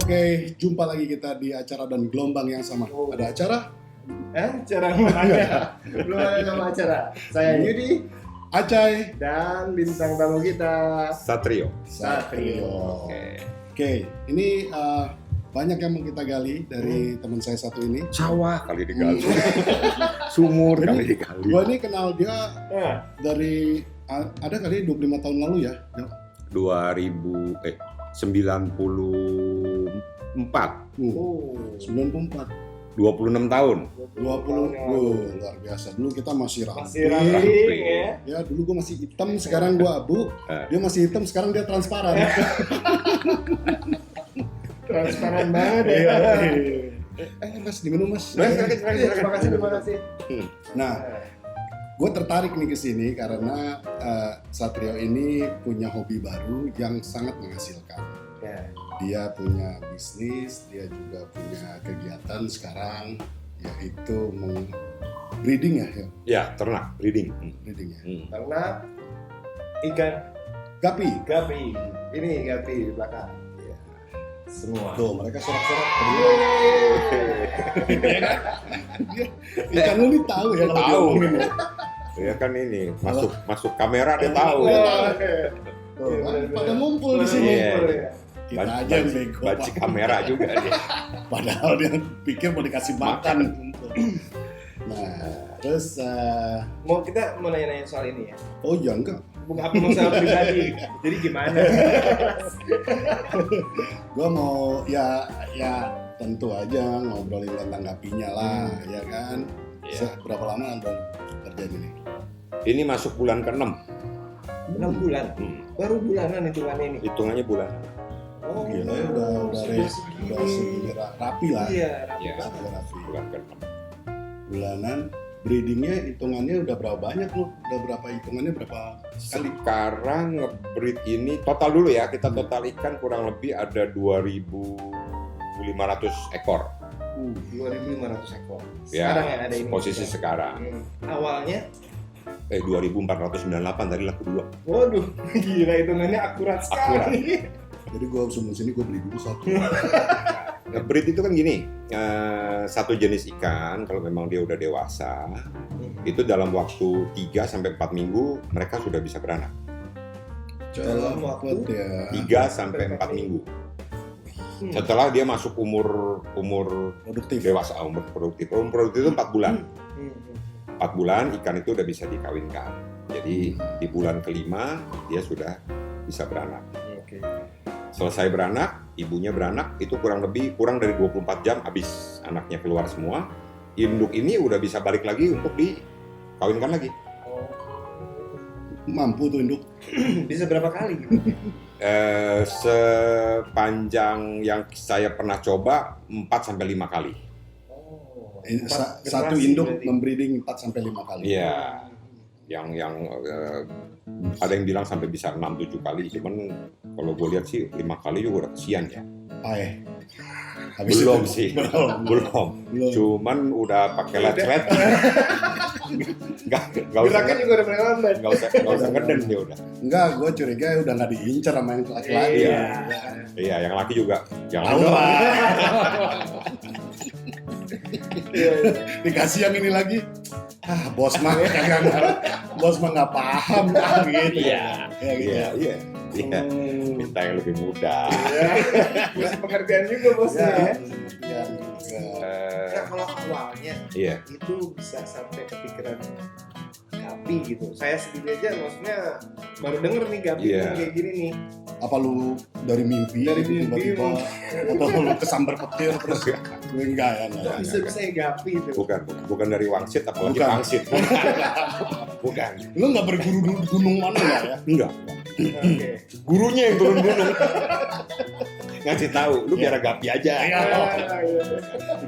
Oke, jumpa lagi kita di acara dan gelombang yang sama. Ada acara? Acara mana? Belum ada nama acara. Saya Yudi Acai dan bintang tamu kita Satrio. Satrio. Oke. Oke, ini banyak yang mau kita gali dari teman saya satu ini. Sawah kali digali. Sumur Jadi, kali digali. Gua ini kenal dia Nah, dari ada kali 25 tahun lalu ya. 94. 94. 26 tahun. 20. Luar biasa. Dulu kita masih masih ramping. ramping ya. Ya, dulu gua masih hitam, sekarang gua abu. Dia masih hitam, sekarang dia transparan. Transparan banget ya. Mas, diminum mas. Terima kasih. Nah, gue tertarik nih ke sini karena Satrio ini punya hobi baru yang sangat menghasilkan. Ya. Dia punya bisnis, dia juga punya kegiatan sekarang, yaitu breeding ya, Ya, ternak, breeding. breeding ya. Karena ikan Gapi. gapi. Ini gapi di belakang. Ya. Semua. Tuh, mereka sorak-sorak. Ikan lu nih tahu ya kalau Tahu. diomongin ya. Ya kan ini masuk kamera dia tahu. Tuh, pada ngumpul di sini. Iya. Kita aja yang bego. Baci kamera juga dia. Padahal dia pikir mau dikasih makan. Nah, terus Mau kita mau nanya-nanya soal ini ya. oh ya enggak, Bukan apa masalah pribadi. Jadi gimana? gua mau ya tentu aja ngobrolin tentang gapinya lah, ya kan. Iya. Berapa lama Anda kerja ini? Ini masuk bulan ke-6. 6 bulan. Baru bulanan hitungannya ini. Hitungannya bulan. Oh, Gila ya, udah segini rapi lah. Iya, Iya. Rapi. Bulan ke-6. Bulanan. Breedingnya hitungannya udah berapa banyak lu? Udah berapa hitungannya berapa kali? Sekarang nge-breed ini total dulu ya, kita total ikan kurang lebih ada 2.500 ekor. 2.500 ekor. Ya, Sekarang yang ada ini. posisi sekarang. Awalnya, 2.498 tadi laku 2. waduh, gila hitungannya akurat sekali. Jadi gua sebelum sini gua beli dulu satu. Nge-breed itu kan gini, satu jenis ikan kalau memang dia udah dewasa, itu dalam waktu 3-4 minggu mereka sudah bisa beranak. Dalam waktu ya. 3-4 minggu. Setelah dia masuk umur Produktif. dewasa, umur produktif. Umur produktif itu 4 bulan. 4 bulan ikan itu udah bisa dikawinkan. Jadi di bulan kelima dia sudah bisa beranak. Oke. Selesai beranak, ibunya beranak, itu kurang dari 24 jam habis anaknya keluar semua. Induk ini udah bisa balik lagi untuk dikawinkan lagi. Mampu tuh induk. Bisa berapa kali? Sepanjang yang saya pernah coba 4-5 kali. Oh, Satu induk membreeding 4-5 kali. Iya. Yang ada yang bilang sampai bisa 6-7 kali, cuman kalau gue lihat sih 5 kali juga udah kesian ya. Belum sih. Belum. Cuman udah pakai lecet. Enggak Gerakan juga udah mulai lambat. Enggak usah ngeden dia udah. Enggak, gue curiga udah nggak diincar sama yang laki-laki. Iya. Iya, yang laki juga. Jangan Tahu dong. lah. Dikasih yang ini lagi. Bos mah nggak paham gitu. Iya. Ya, gitu. Iya. Minta yang lebih mudah. Masih pengertian juga bosnya ya. Ya, Nah, kalau awalnya Iya. itu bisa sampai kepikiran gapi gitu. Saya sendiri aja maksudnya baru denger nih gapi Iya. kayak gini nih. apa lu dari mimpi? Dari mimpi. Tiba-tiba atau lu kesambar petir terus enggak ya? Kok bisa gapi itu? Bukan dari wangsit apalagi Bukan. pangsit. Bukan. Lu nggak berguru di gunung mana ya? Enggak. Oke. Gurunya yang turun gunung. Ngasih tahu, lu biar gapi aja. Iya.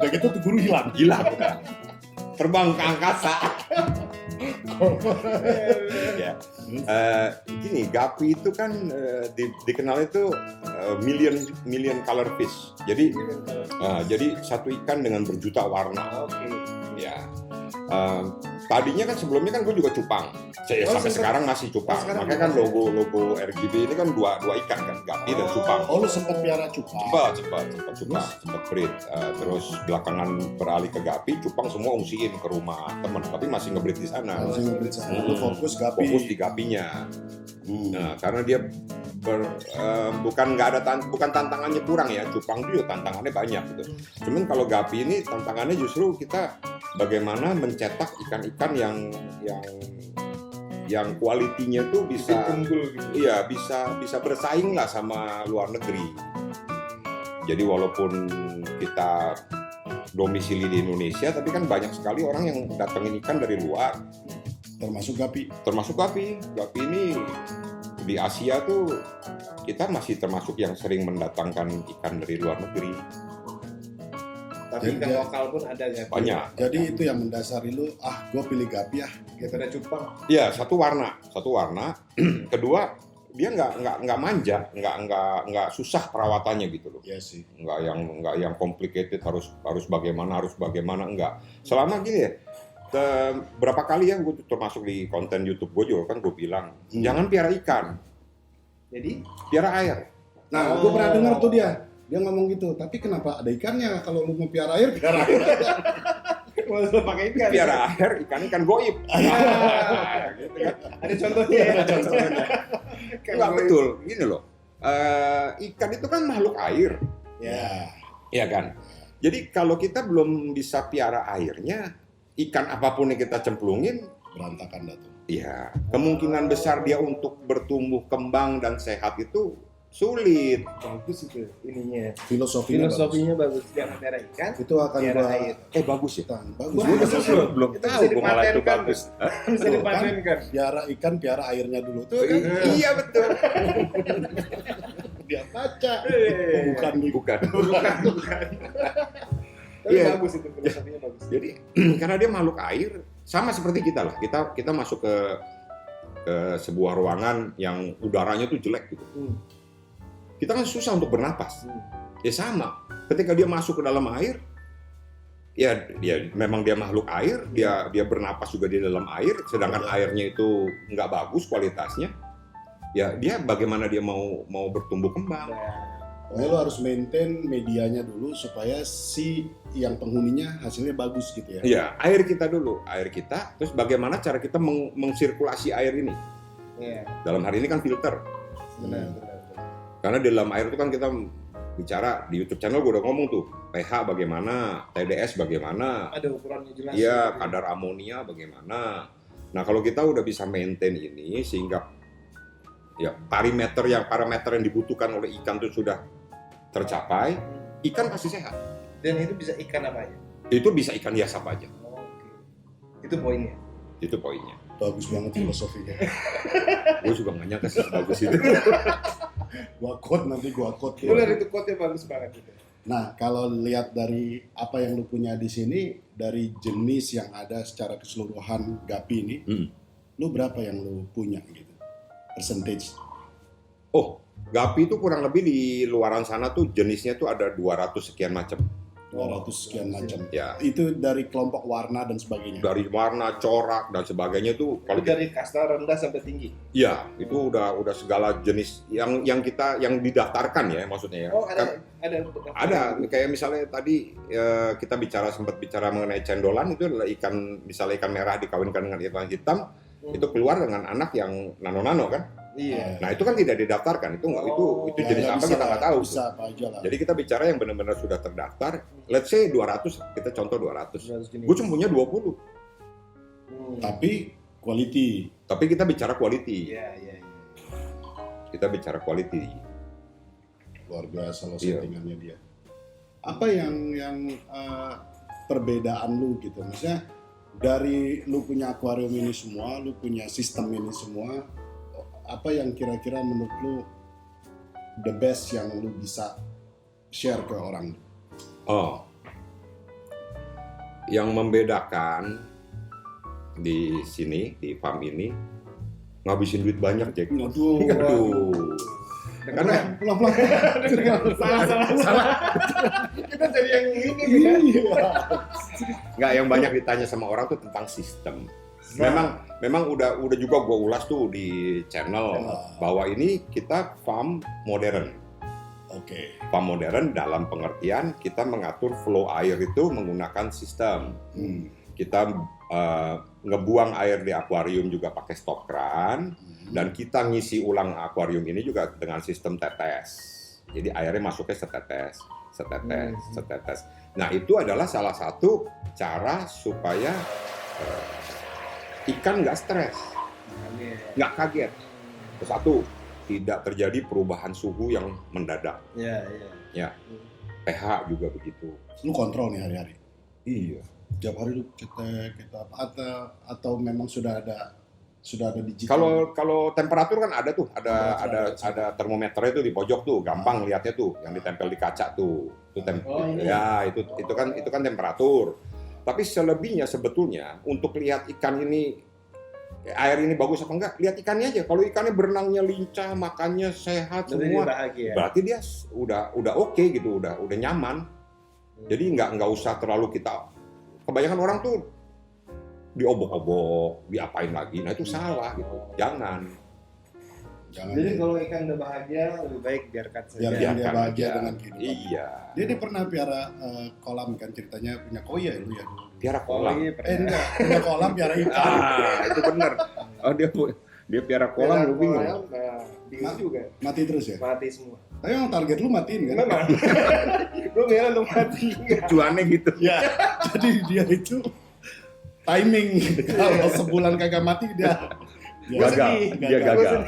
Udah gitu tuh guru hilang. Gila. Terbang ke angkasa. Ya. Gini, gapi itu kan dikenal itu million color fish. Jadi satu ikan dengan berjuta warna. Oke. Ya. Tadinya kan sebelumnya kan gue juga cupang. Sampai sekarang masih cupang. sekarang Makanya kan logo RGB ini kan dua ikan kan, gapi dan cupang. Oh, lu sempat piara cupang? Cepat cupang, sempat breed. Terus belakangan beralih ke gapi, cupang semua ungsiin ke rumah teman, tapi masih ngebreed di sana. Masih ngebreed sana. Lu fokus gapi. Fokus di gapinya. Nah, karena dia bukan tantangannya kurang ya, cupang itu juga tantangannya banyak gitu. Cuman kalau gapi ini tantangannya justru kita bagaimana mencetak ikan-ikan yang kualitinya tuh bisa unggul gitu. Iya, bisa bersaing lah sama luar negeri. Jadi walaupun kita domisili di Indonesia, tapi kan banyak sekali orang yang datengin ikan dari luar. Termasuk gapi. Gapi ini di Asia tuh kita masih termasuk yang sering mendatangkan ikan dari luar negeri. Tapi ikan lokal pun ada kan? Banyak. Jadi itu yang mendasari lu, gue pilih gapi ya. Daripada cupang. Iya, satu warna. Kedua, dia nggak manja, nggak susah perawatannya gitu loh. Iya sih. Nggak yang complicated harus bagaimana enggak. Selama gini ya. Berapa kali ya gue termasuk di konten YouTube gue juga kan gue bilang jangan piara ikan, jadi piara air. Nah, gue pernah dengar tuh dia ngomong gitu. Tapi kenapa ada ikannya? Kalau lu mau piara air, piara air. Mau pakai ikan? Piara air ikan goib. Gitu kan. Ada contohnya. Enggak betul, gini loh. Ikan itu kan makhluk air, Ya. ya kan. Jadi kalau kita belum bisa piara airnya, ikan apapun yang kita cemplungin, Berantakan dah tuh. ya kemungkinan besar dia untuk bertumbuh kembang dan sehat itu sulit. Bagus itu ininya. Filosofinya bagus. Jangan piara ikan. Itu akan Piara gua air. Bagus ya. bagus. Gua Gua belum Itu tahu bisa gua malah itu dipatenkan. bagus. Bisa dipatenkan. piara ikan, piara airnya dulu tuh kan. Iya betul. Dia baca. Bukan. Bukan. Tapi Iya. bagus itu filosofinya bagus. Jadi karena dia makhluk air, sama seperti kita lah. Kita masuk ke sebuah ruangan yang udaranya tuh jelek gitu. Kita kan susah untuk bernapas. Ya sama. Ketika dia masuk ke dalam air, ya memang dia makhluk air, dia bernapas juga di dalam air, sedangkan airnya itu nggak bagus kualitasnya. Ya dia bagaimana dia mau bertumbuh kembang? Pokoknya lo harus maintain medianya dulu supaya si yang penghuninya hasilnya bagus gitu ya. Iya, air kita dulu, air kita. Terus bagaimana cara kita mengsirkulasi air ini? Iya. Dalam hari ini kan filter. Benar. Karena di dalam air itu kan kita bicara di YouTube channel gue udah ngomong tuh pH bagaimana, TDS bagaimana, Ada ukurannya jelas. iya kadar amonia bagaimana. Nah kalau kita udah bisa maintain ini sehingga ya parameter yang dibutuhkan oleh ikan itu sudah tercapai, ikan pasti sehat. Dan itu bisa ikan apa aja? Itu bisa ikan hias apa aja. Itu poinnya. Itu poinnya. Bagus banget filosofinya. Gue juga nggak nyangka sih bagus itu. Gua quote Benar itu quote-nya bagus banget itu. Nah, kalau lihat dari apa yang lu punya di sini, dari jenis yang ada secara keseluruhan gapi ini, lu berapa yang lu punya gitu? Percentage. Oh, gapi itu kurang lebih di luaran sana tuh jenisnya tuh ada 200 sekian macam. 200 sekian macam. Ya. Itu dari kelompok warna dan sebagainya. Dari warna, corak dan sebagainya tuh Kalau dari kasta rendah sampai tinggi. iya, itu udah segala jenis yang didaftarkan ya maksudnya ya. Oh, Kan ada kayak misalnya tadi kita sempat bicara mengenai cendolan, itu adalah ikan, misalnya ikan merah dikawinkan dengan ikan hitam, itu keluar dengan anak yang nano-nano kan. Iya. Nah, itu kan tidak didaftarkan. Itu jenis apa kita nggak tahu. Bisa apa aja lah. Jadi kita bicara yang benar-benar sudah terdaftar. Let's say 200, kita contoh 200. 200 jenis. Gue cuma punya 20. Tapi quality. Tapi kita bicara quality. Iya. Kita bicara quality. Luar biasa loh Iya. settingannya dia. Apa yang perbedaan lu gitu? Maksudnya dari lu punya akuarium ini semua, lu punya sistem ini semua, apa yang kira-kira menurut lu the best yang lu bisa share ke orang? Oh, yang membedakan di sini, di farm ini, ngabisin duit banyak, Jack. Aduh. Aduh. Karena pelan-pelan. Salah. Kita jadi yang ini kan. Iya. nggak yang banyak ditanya sama orang tuh tentang sistem. Memang udah juga gue ulas tuh di channel bahwa ini kita farm modern. Oke. Farm modern dalam pengertian kita mengatur flow air itu menggunakan sistem. Kita ngebuang air di akuarium juga pakai stop kran, dan kita ngisi ulang akuarium ini juga dengan sistem tetes. Jadi airnya masuknya setetes. Nah itu adalah salah satu cara supaya ikan nggak stres, nggak kaget. Terus satu, tidak terjadi perubahan suhu yang mendadak. Ya, pH juga begitu. Lu kontrol nih hari-hari. Iya. Tiap hari lu kita atau memang sudah ada digital. Kalau temperatur kan ada tuh, ada termometernya tuh di pojok tuh, gampang lihatnya tuh, yang ditempel di kaca tuh. Ya, itu kan temperatur. Tapi selebihnya sebetulnya untuk lihat ikan ini air ini bagus apa enggak, lihat ikannya aja. Kalau ikannya berenangnya lincah, makannya sehat semua, berarti dia udah oke gitu, udah nyaman. Jadi nggak usah terlalu kita. Kebanyakan orang tuh diobok-obok, diapain lagi. Nah itu salah gitu. Jangan. Jadi kalau ikan udah bahagia, lebih baik biarkan saja. Biarkan dia bahagia dengan kehidupan. Iya. Dia pernah piara kolam kan, ceritanya punya koya lu ya. Piara kolam. Enggak, punya kolam piara ikan. Itu bener. Oh dia piara kolam, lu bingung. Bingung juga. Mati terus ya? Mati semua. Tapi yang target lu matiin kan? Memang. Lu biar lu mati. Tujuannya gitu. Ya, jadi dia itu timing. Kalau sebulan kagak mati dia gagal.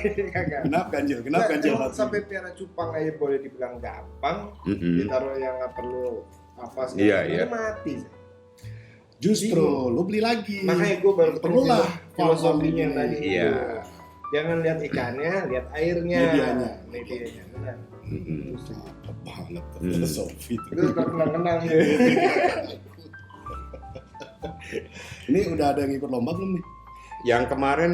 Kenapa ganjil? Mati? Sampai piara cupang aja boleh dibilang gampang. Ditaruh yang nggak perlu apa sih? Iya. Mati. Justru lu beli lagi. Makanya gue baru perlulah filosofinya farm tadi. Iya. Jangan lihat ikannya, lihat airnya. Medianya. Benar. Mantap banget filosofi itu. Itu terkenang-kenang. Ini udah ada yang ikut lomba belum nih? Yang kemarin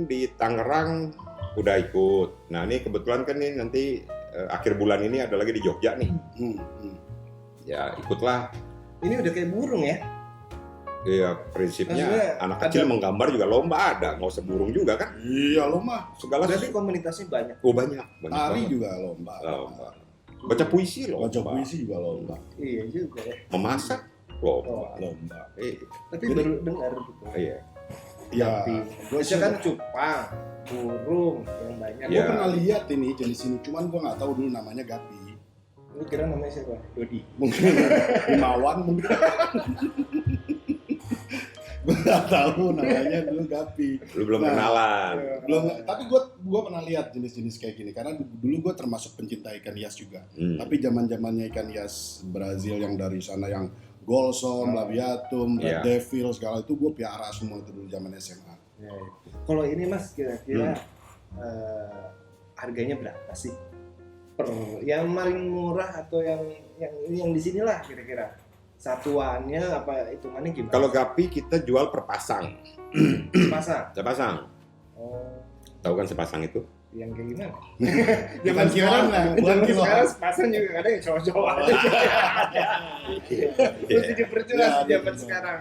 di Tangerang udah ikut. Nah ini kebetulan kan nih nanti akhir bulan ini ada lagi di Jogja nih. Ya ikutlah. Ini udah kayak burung ya? Iya prinsipnya maksudnya, anak kecil menggambar juga lomba ada, nggak usah burung juga kan? Iya lomba. Segala berarti komunitasnya banyak. Oh banyak. Tari banget. juga lomba. Baca puisi lomba. Baca puisi juga lomba. Iya juga ya. Memasak lomba. Tapi baru dengar gitu. Iya. Ya, gue kan cupang, burung yang banyak. Gue pernah lihat ini jenis ini, cuman gue nggak tahu dulu namanya gapi. Lu kira namanya siapa? Dodi. Mungkin Himawan mungkin. Gue nggak tahu namanya dulu gapi. Lu belum kenalan. Belum. Tapi gue pernah lihat jenis-jenis kayak gini karena dulu gue termasuk pencinta ikan hias juga. Tapi zaman-zamannya ikan hias Brazil yang dari sana yang Golsom, Labiatum, Red Devil, segala itu gue piara semua itu dulu zaman SMA. Kalau ini Mas kira-kira harganya berapa sih? Yang paling murah atau yang di sinilah kira-kira? Satuannya apa hitungannya gimana? Kalau gapi kita jual per pasang. Sepasang. Oh. Tahu kan sepasang itu? Yang kayak gimana? Bukan kiloan lah, bukan kiloan. Sekarang sepasang juga ada yang cowok-cowok aja. Terus diperjelas zaman sekarang.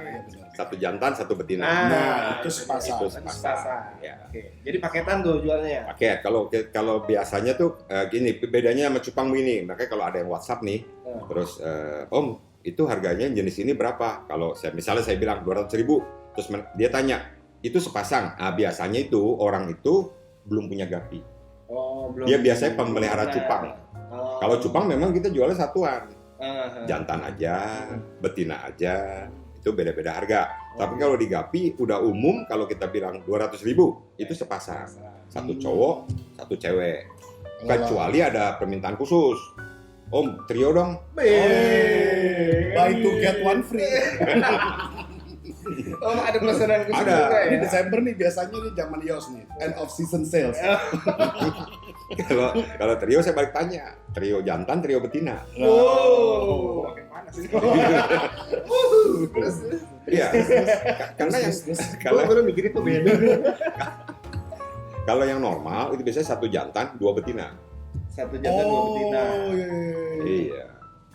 Satu jantan, satu betina. Nah, itu sepasang. Ya. Oke. Jadi paketan tuh jualnya. Paket. Kalau biasanya tuh gini, bedanya sama cupang ini. Makanya kalau ada yang WhatsApp nih, terus Om, itu harganya jenis ini berapa? Kalau misalnya saya bilang 200.000, terus dia tanya, itu sepasang. Nah, biasanya itu orang itu belum punya gapi. Belum. Dia biasanya pemelihara cupang. Kalau cupang memang kita jualnya satuan. Jantan aja, betina aja, itu beda-beda harga. Tapi kalau di gapi udah umum kalau kita bilang 200.000 itu sepasang. Satu cowok, satu cewek. Kecuali ada permintaan khusus. Om, trio dong. Buy two get one free. Ada pesanan khusus Ada. juga ya? Ini Desember nih biasanya nih zaman Yos nih, end of season sales. Kalau trio saya balik tanya, trio jantan, trio betina. Makin panas sih. Iya. Karena yang Gue baru mikir itu beda. kalau yang normal itu biasanya satu jantan, dua betina. Satu jantan dua betina. Oh iya. Iya.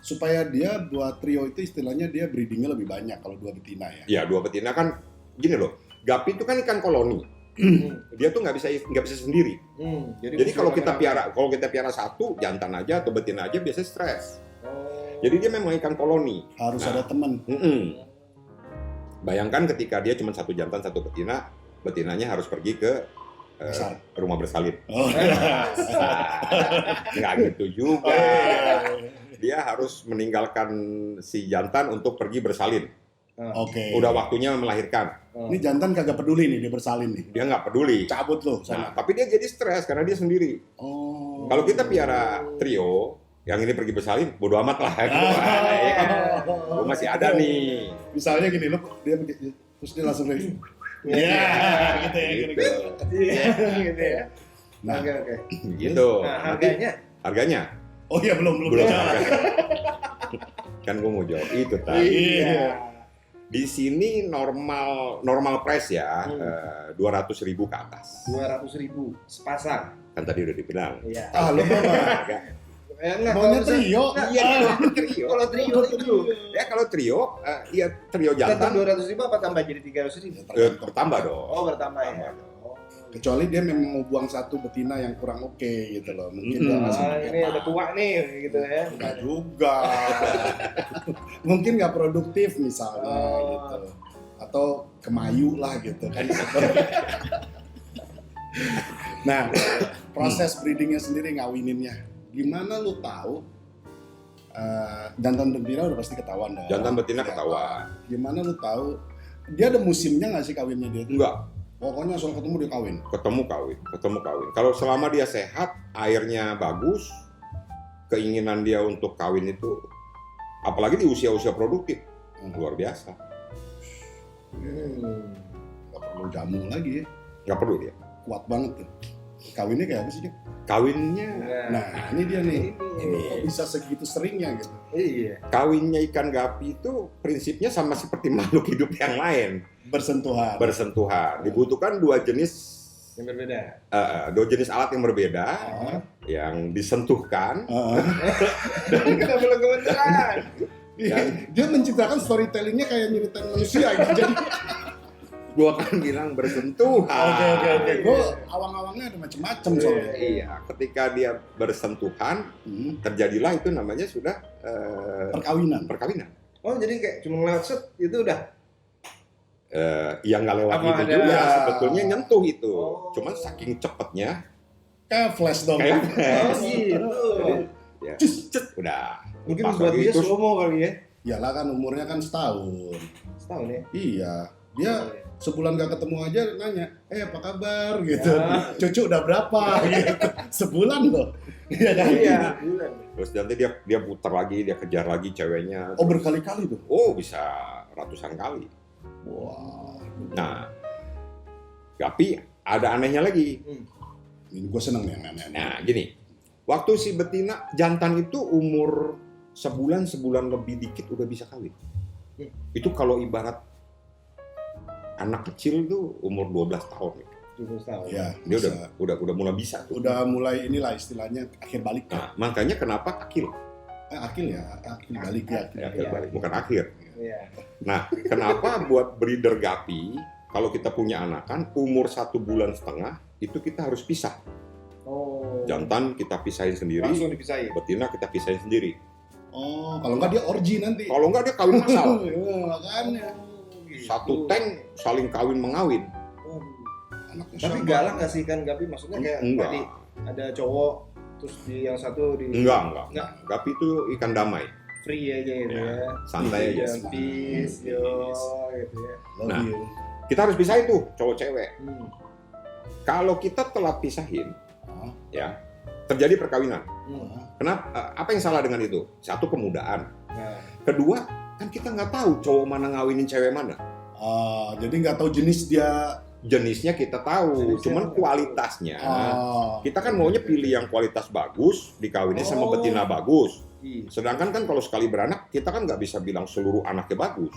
Supaya dia buat trio itu istilahnya dia breedingnya lebih banyak kalau 2 betina ya. Ya, 2 betina kan gini loh. Gapi itu kan ikan koloni. Dia tuh nggak bisa sendiri. Jadi kalau kita piara satu jantan aja atau betina aja biasanya stres. Jadi dia memang ikan koloni. Harus ada teman. Bayangkan ketika dia cuma 1 jantan 1 betina, betinanya harus pergi ke rumah bersalin. Oh. Nggak gitu juga. Dia harus meninggalkan si jantan untuk pergi bersalin. Oke. Udah waktunya melahirkan. Ini jantan kagak peduli nih dia bersalin nih. Dia nggak peduli. Cabut loh Nah, sana. tapi dia jadi stres karena dia sendiri. Oh. Kalau kita piara trio, yang ini pergi bersalin, bodo amat lah. Ya kan? Gua masih ada nih. Misalnya gini, dia begitu, terus dia langsung kayak, iya, gitu ya, gitu. Iya, gitu ya. Nah, Oke. Gitu. Nah, Nanti harganya? oh iya belum. harganya. Kan gua mau jawab itu tadi. Iya. Di sini normal price ya, 200.000 ke atas. 200.000 sepasang. Kan tadi udah dibilang. Iya. Ah, lu berapa? Enggak, Maunya kalau bisa- trio? Iya, Ah. trio. Kalau trio itu. Ya kalau trio, ya trio Jantan jantan 200.000 apa tambah jadi 300.000? bertambah dong. Oh, bertambah ya. Oh. Kecuali dia memang mau buang 1 betina yang kurang oke gitu loh. Mungkin dia masih pakai Ini udah tua nih gitu ya. Enggak juga. Mungkin nggak produktif misalnya gitu. Atau kemayu lah gitu kan. Nah, proses breedingnya sendiri ngawininnya. Gimana lu tahu jantan betina udah pasti ketahuan dong. Jantan betina ketahuan. Gimana lu tahu dia ada musimnya nggak sih kawinnya dia? Enggak, Pokoknya soal ketemu dia kawin. ketemu kawin. Kalau selama dia sehat, airnya bagus, keinginan dia untuk kawin itu, apalagi di usia-usia produktif, luar biasa. Nggak perlu jamu lagi ya. Nggak perlu dia. Kuat banget tuh. Kawinnya kayak apa sih dia? Kawinnya, Nah, ini dia nih. Ini. Kok bisa segitu seringnya gitu? Iya. kawinnya ikan gapi itu prinsipnya sama seperti makhluk hidup yang lain, Bersentuhan. bersentuhan. Dibutuhkan 2 jenis Yang berbeda. 2 jenis alat yang berbeda, Ah. yang disentuhkan. Kita belum kebetulan. Dia menciptakan storytellingnya kayak nyeritain manusia gitu. Jadi, Gua kan bilang bersentuhan. oke. Gue awang-awangnya ada macam-macam soalnya. Iya, ketika dia bersentuhan, terjadilah itu namanya sudah perkawinan. Oh, jadi kayak cuma lewat set itu udah. Yang nggak lewat Apa itu ada- juga sebetulnya nyentuh itu. Oh. Cuman saking cepetnya, Kayak flash dong. kayak Oh, gitu. ya, Cus. udah. Mungkin lepas buat lagi, dia terus slow mo kali ya. Iyalah kan umurnya kan setahun. Setahun ya. Iya. Dia sebulan gak ketemu aja nanya, apa kabar gitu. Ya. Cucu udah berapa gitu. Sebulan loh. Iya kan? Iya. Bulan. terus nanti dia putar lagi, dia kejar lagi ceweknya. Oh berkali-kali tuh. Oh, bisa ratusan kali. Wah. Nah, tapi ada anehnya lagi. Ini gue seneng nih yang aneh-aneh. Nah, gini. Waktu si betina jantan itu umur sebulan lebih dikit udah bisa kawin. Itu kalau ibarat anak kecil tuh umur 12 tahun. 12 tahun. Iya, Dia bisa. udah mulai bisa tuh. Udah mulai inilah istilahnya akhir balik. Nah, makanya kenapa akil? Akhir ya, akhir balik ya. Akhir balik, bukan akhir. Iya. Nah, kenapa buat breeder gapi kalau kita punya anakan umur 1,5 bulan itu kita harus pisah. Oh. Jantan kita pisahin sendiri, Langsung dipisahin. betina kita pisahin sendiri. Oh, kalau nggak dia orgi nanti. Kalau enggak dia kawin massal. Iya, makanya. Satu tank saling kawin mengawin. Anaknya Tapi sama. galak nggak sih kan Gapi? Maksudnya kayak Enggak. tadi ada cowok terus di yang satu di Enggak. Enggak. Gapi itu ikan damai. free aja gitu Ya, ya. santai aja. Jangan peace, yo gitu ya. Love Nah. you. Kita harus pisahin tuh cowok cewek. Hmm. Kalau kita telat pisahin, Ah, ya terjadi perkawinan. Hmm. Kenapa? Apa yang salah dengan itu? Satu, kemudahan. Nah, Kedua, kan kita nggak tahu cowok mana ngawinin cewek mana. jadi nggak tahu jenis dia. Jenisnya kita tahu, Jenisnya cuman nggak kualitasnya. Ah, Kita kan maunya pilih yang kualitas bagus, dikawinin sama Oh. betina bagus. iya. Sedangkan kan kalau sekali beranak, kita kan nggak bisa bilang seluruh anaknya bagus.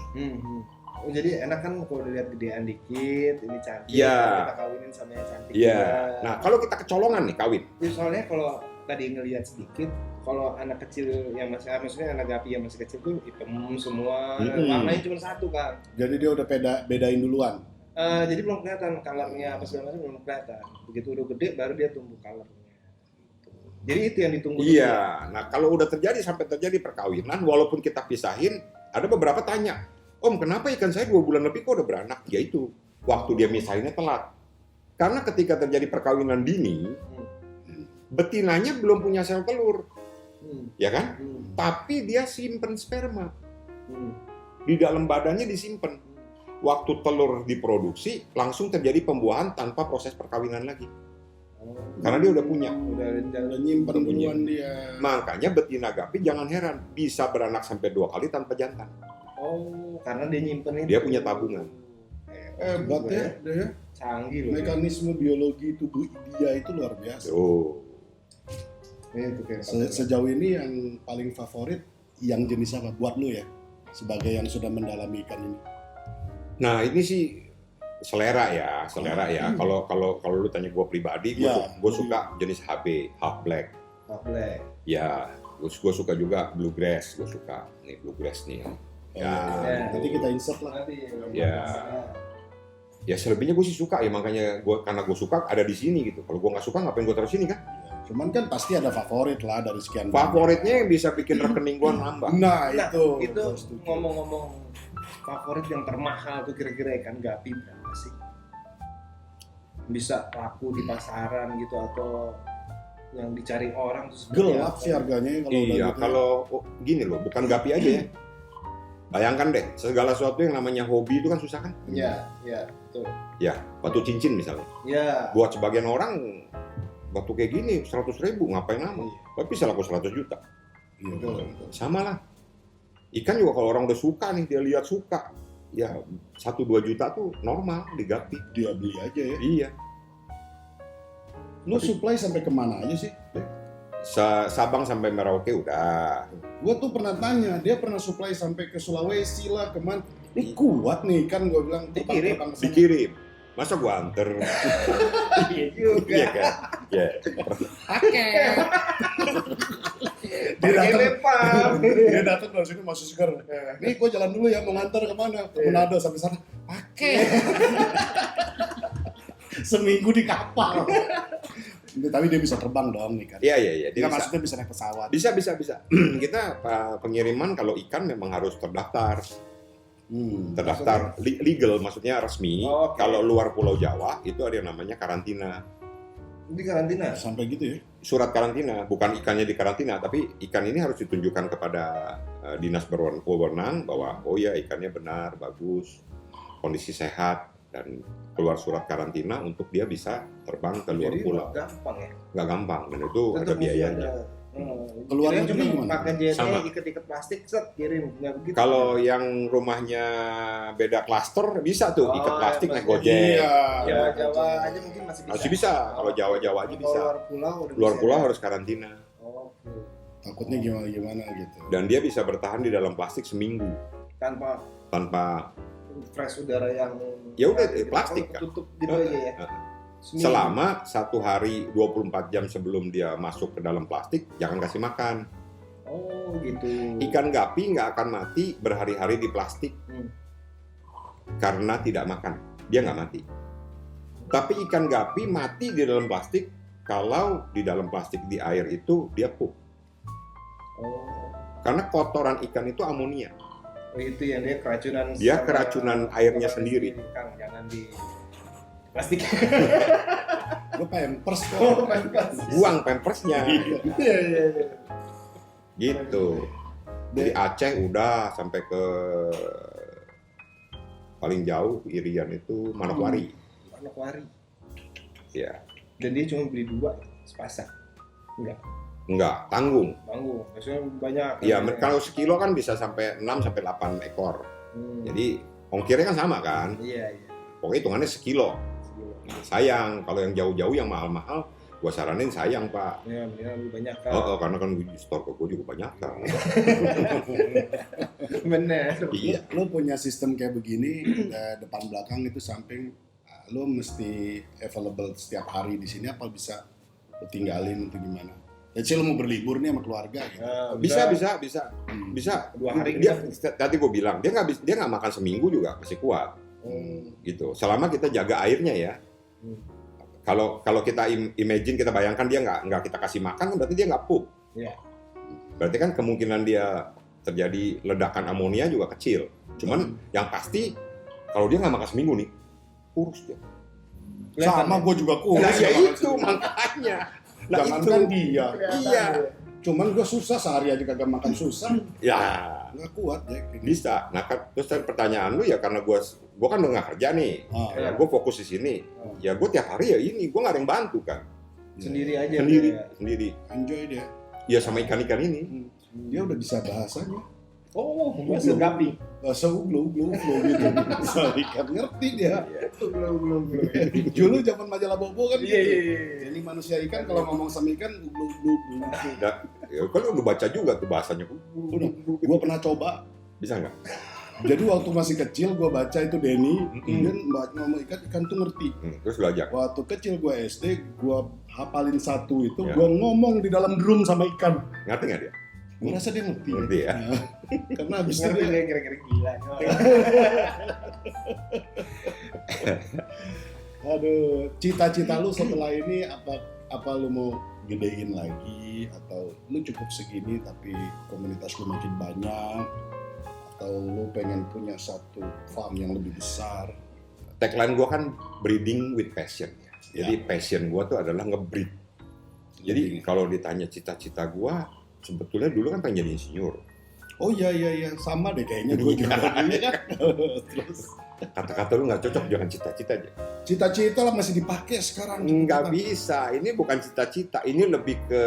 Oh, jadi enak kan kalau dilihat gedean dikit, ini cantik, Iya. kita kawinin sama yang cantik. Iya. juga. Nah, kalau kita kecolongan nih kawin, Ya, soalnya kalau tadi ngelihat sedikit, kalau anak kecil yang maksudnya anak gapi yang masih kecil tuh hitam semua, warnanya cuma satu kan. Jadi dia udah bedain duluan. Jadi belum kelihatan colornya apa segala macam, belum kelihatan. Begitu udah gede baru dia tumbuh colornya. Gitu. Jadi itu yang ditunggu. Iya. Nah kalau udah sampai terjadi perkawinan, walaupun kita pisahin, ada beberapa tanya, Om kenapa ikan saya 2 bulan lebih kok udah beranak? Ya itu, waktu dia misahinnya telat. Karena ketika terjadi perkawinan dini, betinanya belum punya sel telur, ya kan? Tapi dia simpen sperma. Di dalam badannya disimpan. Waktu telur diproduksi, langsung terjadi pembuahan tanpa proses perkawinan lagi. Karena dia udah punya. Udah nyimpen duluan dia. Makanya betina gapi jangan heran, bisa beranak sampai 2 kali tanpa jantan. Oh, karena dia nyimpen itu. Dia punya tabungan. Hebat ya, dia. Canggih loh. Mekanisme biologi tubuh dia itu luar biasa. Oh. Itu kayak Sejauh ini yang paling favorit yang jenis apa buat lu ya? Sebagai yang sudah mendalami ikan ini. Nah ini sih selera ya. Kalau lu tanya gue pribadi, gue suka jenis HB, half black. Ya, gue suka juga bluegrass. Gue suka nih bluegrass nih. Nanti kita insert lah. Ya selebihnya gue sih suka ya, makanya karena gue suka ada di sini gitu. Kalau gue nggak suka ngapain gue taruh sini kan? Cuman kan pasti ada favorit lah dari sekian. Favoritnya yang bisa bikin rekening gue nambah. Nah itu ngomong-ngomong favorit yang termahal tuh kira-kira ikan gapi berapa sih? Bisa laku di pasaran gitu atau yang dicari orang tuh gelap sih harganya kalau iya gitu. Kalau gini loh, bukan gapi aja ya. Bayangkan deh, segala sesuatu yang namanya hobi itu kan susah kan? Iya, betul. Ya, batu cincin misalnya. Iya. Buat sebagian orang, batu kayak gini 100.000 ngapain nama? Tapi bisa laku 100 juta. Iya, betul. Sama lah. Ikan juga kalau orang udah suka nih, dia lihat suka. Ya, 1-2 juta tuh normal di gapi. Dia beli aja ya. Iya. Lu supply sampai kemana aja sih? Sabang sampai Merauke udah. Gue tuh pernah tanya, dia pernah supply sampai ke Sulawesi lah, kemana? Ini kuat nih kan, gue bilang dikirim. Masa gua anter? Iya juga. Iya kan? Iya. Oke. Dia datang dari sini masih segar. Nih gue jalan dulu ya, mau nganter kemana? Ke Manado sampai sana. Oke. Seminggu di kapal. Tapi dia bisa terbang dong nih kan? Iya. Dia maksudnya bisa naik pesawat. Bisa. Kita pengiriman kalau ikan memang harus terdaftar. Terdaftar legal, maksudnya resmi. Okay. Kalau luar Pulau Jawa itu ada yang namanya karantina. Di karantina? Sampai gitu ya? Surat karantina, bukan ikannya di karantina, tapi ikan ini harus ditunjukkan kepada dinas berwenang bahwa oh ya ikannya benar, bagus, kondisi sehat, dan keluar surat karantina untuk dia bisa terbang ke luar pulau. Jadi gampang ya? Nggak gampang, dan itu ada biayanya. Keluar negeri cuma gimana? pakai JNE, ikat-ikat plastik, set kirim, nggak begitu. Kalau yang rumahnya beda klaster bisa tuh ikat plastik naik Gojek. Jawa aja mungkin masih bisa. Masih bisa. Kalau Jawa aja bisa. Luar pulau harus karantina. Takutnya gimana gitu. Dan dia bisa bertahan di dalam plastik seminggu. Tanpa fresh udara yang ya udah plastik kan. Tutup gitu aja ya. Selama 1 hari 24 jam sebelum dia masuk ke dalam plastik, jangan kasih makan. Oh gitu. Ikan gapi nggak akan mati berhari-hari di plastik karena tidak makan. Dia nggak mati. Tapi ikan gapi mati di dalam plastik kalau di dalam plastik di air itu dia pup. Karena kotoran ikan itu amonia. Oh itu yang dia keracunan. Dia keracunan airnya sendiri. Kang, jangan di plastik. Gue pampers kok. Buang pampersnya. Iya. Gitu. Dari Aceh udah sampai ke paling jauh Irian itu Manokwari. Ya. Dan dia cuma beli 2 sepasang. Enggak, tanggung. Maksudnya banyak. Iya, kalau sekilo kan bisa sampai 6 sampai 8 ekor. Jadi ongkirnya kan sama kan? Iya. Pokoknya hitungannya sekilo. Nah, sayang kalau yang jauh-jauh yang mahal-mahal, gua saranin sayang Pak. Iya, mendingan lebih banyak kan. Karena kan di store ke gua juga banyak kan. Bener. Iya. Lo punya sistem kayak begini, depan belakang itu samping, lo mesti available setiap hari di sini apa bisa lo tinggalin atau gimana? Let's say lu mau berlibur nih sama keluarga gitu. Bisa. 2 hari Dia tadi gue bilang dia nggak makan seminggu juga masih kuat. Gitu. Selama kita jaga airnya ya. Kalau kita imagine, kita bayangkan dia nggak kita kasih makan, berarti dia nggak pup. Iya. Berarti kan kemungkinan dia terjadi ledakan amonia juga kecil. Cuman yang pasti kalau dia nggak makan seminggu nih, kurus dia. Sama gue juga kurus. Nah, ya makan itu seminggu. makanya. Jangankan dia. Iya. Cuman gue susah, sehari aja kagak makan susah. Ya. Nggak kuat ya. Bisa. Nah, terus pertanyaan lu ya, karena gue kan udah nggak kerja nih, Iya. gue fokus di sini. Ya gue tiap hari ya ini, gue nggak ada yang bantu kan. Sendiri aja. Sendiri. Enjoy dia. Ya sama ikan-ikan ini. Dia udah bisa bahasanya. Oh, bahasa gapi. Bahasa uglu gitu. Bahasa ikan ngerti dia. Belum. Dulu zaman majalah Bobo kan Iya. gitu. Ini manusia ikan kalau ngomong sama ikan uglu. Nah, ya, kalau udah baca juga tuh bahasanya. Udah, gue pernah coba. Bisa nggak? Jadi waktu masih kecil gue baca itu Denny, kemudian ngomong ikan tuh ngerti. Terus belajar. Waktu kecil gue SD, gue hafalin satu itu, Ya. gue ngomong di dalam drum sama ikan. Ngerti nggak dia? Gue rasa dia ngerti. Ngerti ya? Nah, karena abis itu Ngerti dia, dia kira-kira gila. aduh, cita-cita lu setelah ini apa lu mau gedein lagi, atau lu cukup segini tapi komunitas lu makin banyak, atau lu pengen punya satu farm yang lebih besar? Tagline gue kan breeding with passion. Ya. Jadi passion gue tuh adalah ngebreed. Jadi kalau ditanya cita-cita gue, sebetulnya dulu kan pengen jadi insinyur. Oh iya, sama deh kayaknya gue juga. Iya kan? Terus Kata-kata lu nggak cocok, jangan cita-cita aja. cita-cita lah masih dipakai sekarang. Nggak bisa, ini bukan cita-cita, ini lebih ke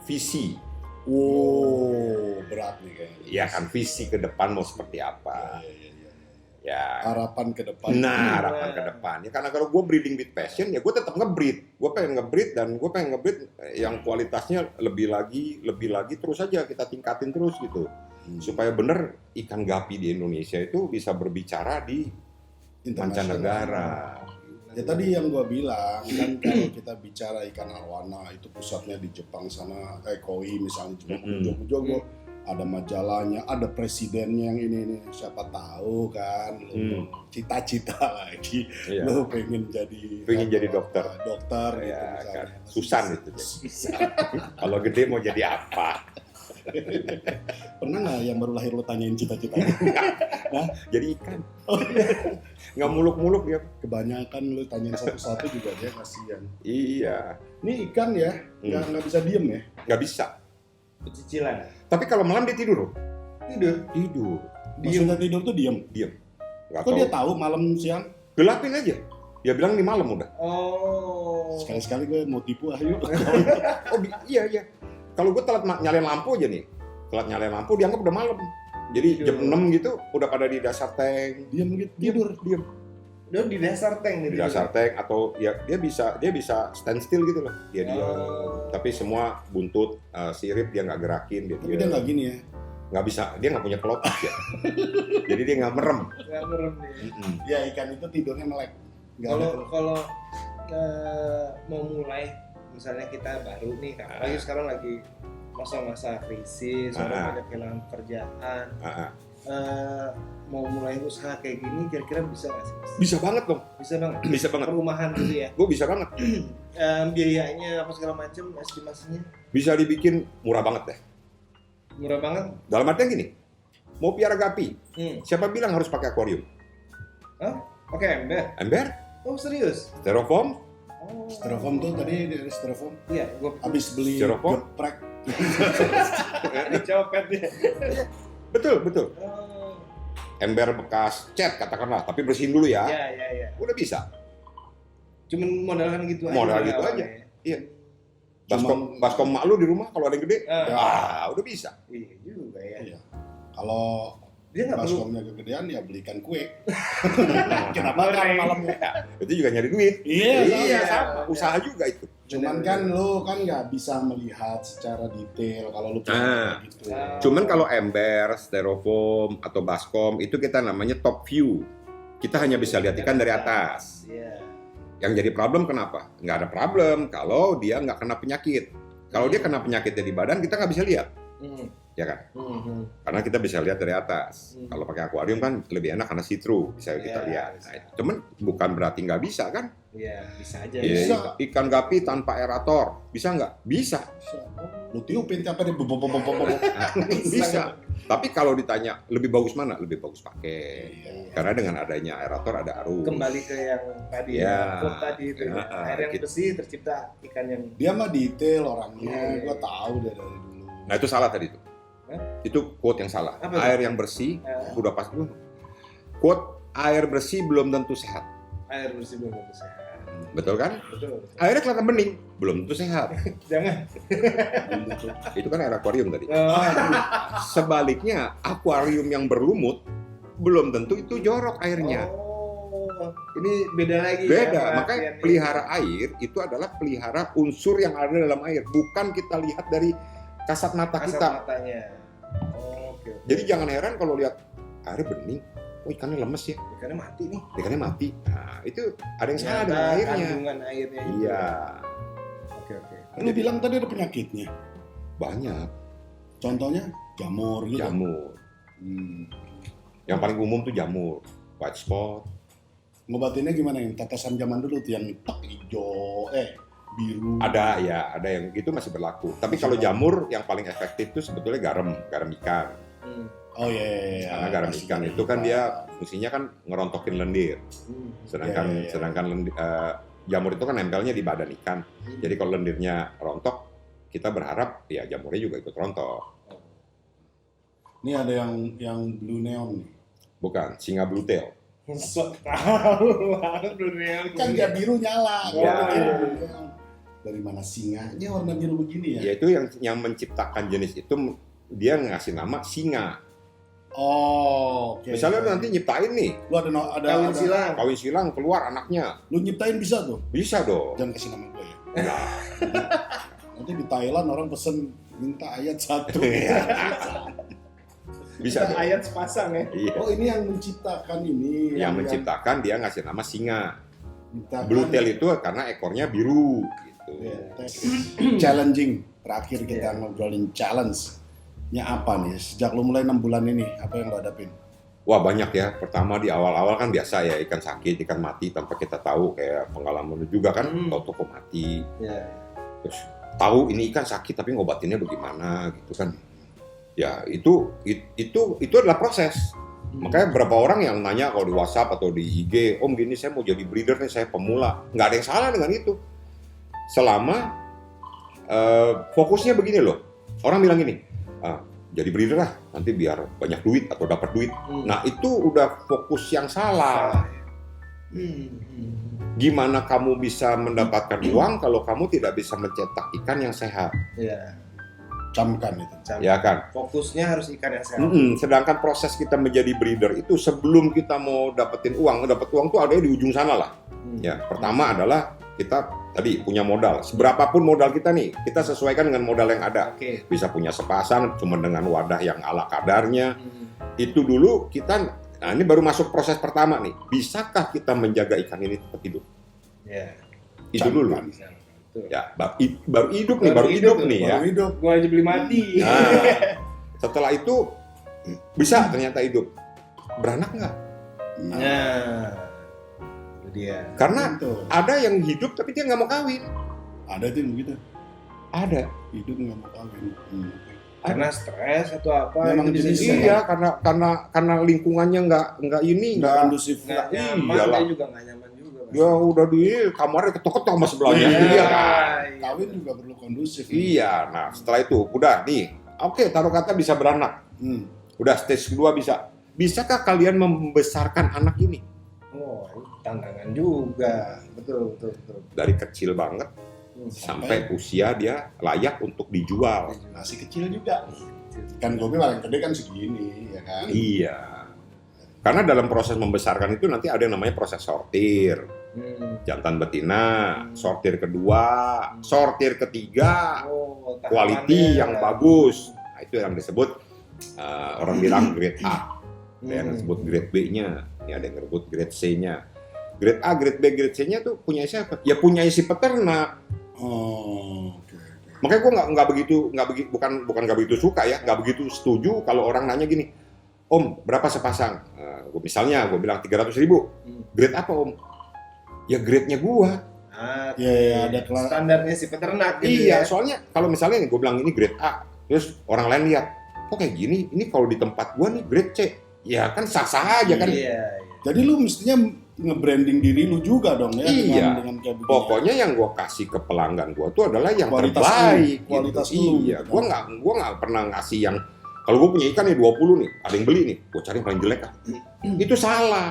visi. Wow, berat nih kayaknya. Ya kan, visi ke depan mau seperti apa. Iya. Ya. Harapan ke depan. Nah, harapan ke depan. Ya karena kalau gue breeding with passion, ya gue tetap ngebreed. Gue pengen ngebreed dan gue pengen ngebreed yang kualitasnya lebih lagi terus aja kita tingkatin terus gitu. Supaya bener ikan gapi di Indonesia itu bisa berbicara di mancanegara. Ya tadi yang gua bilang kan, kalau kita bicara ikan arowana itu pusatnya di Jepang sana, Koi misalnya, Jogja, ada majalahnya, ada presidennya yang ini siapa tahu kan, lu cita-cita lagi, Iya. lu pengen jadi dokter gitu ya, misalnya. kan. Susan itu. Kalau gede mau jadi apa? Pernah nggak yang baru lahir lu tanyain cita-citanya? Jadi ikan. Nggak muluk-muluk ya. Kebanyakan lu tanyain satu-satu juga dia kasihan. Iya. Ini ikan ya, nggak bisa diem ya? Nggak bisa. Cicilan. Tapi kalau malam dia tidur. Tidur. Maksudnya tidur tuh diem. Nggak Kok tahu. dia tahu malam siang? Gelapin aja. Dia bilang di malam udah. Oh. Sekali-sekali gue mau tipu ayo. Oh iya. Kalau gue telat nyalain lampu aja nih. Telat nyalain lampu dianggap udah malam. Jadi jam 6 gitu udah pada di dasar tank. Diam gitu, tidur. Diam. Dia di dasar tank Di dasar tank atau ya dia bisa stand still gitu loh. Dia tapi semua buntut, sirip dia nggak gerakin, Tapi dia nggak gini ya. nggak bisa, dia nggak punya kelopak ya. Jadi dia nggak merem. Nggak merem nih. Ya ikan itu tidurnya melek. Nggak ada Kalau mau mulai, misalnya kita baru nih, apalagi sekarang lagi masa-masa krisis, orang banyak kehilangan pekerjaan. Mau mulai usaha kayak gini, kira-kira bisa nggak sih? Bisa banget dong. Bisa banget. Bisa banget. Perumahan gitu ya. Gue bisa banget. Biayanya apa segala macam, estimasinya Bisa dibikin murah banget deh. murah banget. Dalam artian gini, mau piara gapi, siapa bilang harus pakai akuarium? Oke, ember. Ember, Oh serius? styrofoam, Oh. styrofoam tuh tadi dari styrofoam. Iya, gua Abis beli Styrofoam? geprek. dicopet ya. betul. Oh. Ember bekas cat katakanlah, tapi bersihin dulu ya. Iya. Udah bisa. Cuman modalkan gitu aja. Modal gitu awalnya aja. ya. Iya. Baskom mak lu di rumah kalau ada yang gede, udah bisa. Iya juga ya. Iya. Kalau Dia nggak perlu. baskomnya kegedean ya belikan kue. Kenapa kan malamnya? Itu juga nyari duit. Iya, sama. Usaha juga itu. Cuman kan lu kan nggak bisa melihat secara detail kalau lu kayak gitu. Cuman kalau ember, styrofoam atau baskom itu kita namanya top view. Kita hanya bisa lihat ikan dari atas. Iya. Yang jadi problem kenapa? Nggak ada problem kalau dia nggak kena penyakit. Kalau dia kena penyakitnya di badan, kita nggak bisa lihat, ya kan? Hmm. Karena kita bisa lihat dari atas. Kalau pakai akuarium kan lebih enak karena see-through, bisa kita lihat. Bisa. Nah, cuman bukan berarti nggak bisa kan? Iya, bisa aja. Ya, Bisa. ikan gapi tanpa aerator, bisa nggak? Bisa. Lu tiupin tiap hari Bisa. Tapi kalau ditanya lebih bagus mana? Lebih bagus pakai. Iya. Karena dengan adanya aerator ada arus. Kembali ke yang tadi, Ya. quote tadi itu. Air yang Gitu. bersih tercipta ikan yang Dia mah detail orangnya, Iya. gua tahu dia dari dulu. Nah itu salah tadi tuh. Hah? Itu quote yang salah. Apa itu? Air yang bersih udah pasti. Quote air bersih belum tentu sehat. air bersih belum tentu sehat. Betul kan? Betul. Airnya kelihatan bening, belum tentu sehat. Jangan. Itu kan air akuarium tadi. Oh, Sebaliknya, akuarium yang berlumut belum tentu itu jorok airnya. oh, ini beda lagi. Beda, ya, makanya pengertiannya. pelihara air itu adalah pelihara unsur yang ada dalam air, bukan kita lihat dari kasat mata Kasat kita. matanya. Oh, oke. Jadi jangan heran kalau lihat air bening, oh ikannya lemes ya, ikannya mati nih. ikannya mati. Nah, itu ada yang salah dengan Ternyata airnya. kandungan airnya itu. Iya, Oke, oke. Lu bilang tadi ada penyakitnya. banyak Contohnya jamur gitu. jamur. Hmm. Yang paling umum tuh jamur, white spot. Ngobatinnya gimana yang tetesan zaman dulu tuh yang tak hijau, biru. Ada yang gitu masih berlaku. Tapi Masih kalau berlaku. jamur yang paling efektif itu sebetulnya garam ikan. Hmm. Oh iya. Karena garam Pasti ikan itu kan dia fungsinya kan ngerontokin lendir. Hmm. Iya. Sedangkan jamur itu kan nempelnya di badan ikan. Jadi kalau lendirnya rontok, kita berharap ya jamurnya juga ikut rontok. Ini ada yang blue neon nih. Bukan, singa blue tail. Sok tahu banget dunia. Kan dia biru nyala. Iya. Gua pikir blue neon. Dari mana singanya warna biru begini ya? Yaitu yang menciptakan jenis itu dia ngasih nama singa. Oh, oke. Misalnya lu nanti nyiptain nih, Lu ada Kawin silang. kawin silang keluar anaknya. Lu nyiptain bisa tuh. Bisa dong. Jangan kasih nama gue ya. Nanti di Thailand orang pesen minta ayat satu. Bisa Kita dong. ayat sepasang ya. Iya. Oh ini yang menciptakan ini. Yang menciptakan dia ngasih nama singa. menciptakan- Blue tail itu karena ekornya biru gitu. Iya, challenging. Terakhir kita Iya. ngobrolin challenge-nya apa nih? Sejak lu mulai 6 bulan ini, apa yang lu hadapin? Wah banyak ya. Pertama di awal-awal kan biasa ya ikan sakit, ikan mati tanpa kita tahu kayak pengalaman lu juga kan, tahu kok mati. Iya. Terus tahu ini ikan sakit tapi ngobatinnya bagaimana gitu kan. Ya itu adalah proses. Makanya berapa orang yang nanya kalau di WhatsApp atau di IG, Om gini saya mau jadi breeder nih, saya pemula. Nggak ada yang salah dengan itu. Selama fokusnya begini loh. Orang bilang gini, jadi breeder lah, nanti biar banyak duit atau dapat duit. Nah itu udah fokus yang salah. Gimana kamu bisa mendapatkan uang kalau kamu tidak bisa mencetak ikan yang sehat? Iya. Camkan itu. Ya kan? Fokusnya harus ikan yang sehat. Sedangkan proses kita menjadi breeder itu sebelum kita mau dapetin uang, dapat uang tuh ada di ujung sana lah. Ya, pertama adalah kita tadi punya modal. Seberapapun modal kita nih, kita sesuaikan dengan modal yang ada. Oke. Bisa punya sepasang, cuma dengan wadah yang ala kadarnya. Itu dulu kita, nah ini baru masuk proses pertama nih. Bisakah kita menjaga ikan ini tetap hidup? Iya. Itu dulu. Betul. Ya, baru hidup nih, baru hidup nih ya. Baru hidup. Gua aja beli mati. Nah, setelah itu bisa ternyata hidup. Beranak nggak? Nah, itu dia. Karena Itu. ada yang hidup tapi dia nggak mau kawin. Ada tuh yang begitu. Ada. Hidup nggak mau kawin. Karena stres atau apa? Memang itu bisa jenisnya. juga. Iya, karena lingkungannya nggak ini, Nggak nggak. kondusif. Nggak nyaman, Iyalah. dia juga nggak nyaman juga. Pasti. Ya udah di kamarnya ketok-ketok sama sebelahnya. Iya. Iya kan? Kawin juga perlu kondusif. Iya. Nah setelah itu udah nih. Oke, taruh kata bisa beranak. Udah stage kedua bisa. Bisakah kalian membesarkan anak ini? Oh, ini tantangan juga. Betul. Dari kecil banget sampai usia dia layak untuk dijual. Masih kecil juga. Kan gobe paling gede kan segini, ya kan? Iya. Karena dalam proses membesarkan itu nanti ada yang namanya proses sortir. Jantan betina, sortir kedua, sortir ketiga, Oh, quality tahapannya yang ada. bagus. Nah, itu yang disebut orang bilang grade A. Ada yang disebut grade B-nya, ini ada yang disebut grade C-nya. Grade A, grade B, grade C-nya tuh punya siapa? Ya punya si peternak. Oh, oke. Makanya gue bukan nggak begitu suka ya, nggak begitu setuju kalau orang nanya gini, Om berapa sepasang? Misalnya gue bilang 300.000, grade apa Om? Ya grade-nya gue. Iya, ada standarnya si peternak gitu. Iya, soalnya kalau misalnya gue bilang ini grade A, terus orang lain lihat, kok kayak gini? Ini kalau di tempat gue nih grade C, ya kan sah-sah aja kan. Iya. Jadi lu mestinya nge-branding diri lu juga dong ya Iya. dengan kayak begini. Pokoknya yang gue kasih ke pelanggan gue tuh adalah yang Kualitas terbaik. lu, kualitas gitu. lu, Iya, gitu. gue nggak pernah ngasih yang kalau gue punya ikan nih 20 nih, ada yang beli nih, gue cari yang paling jelek ah. Itu salah.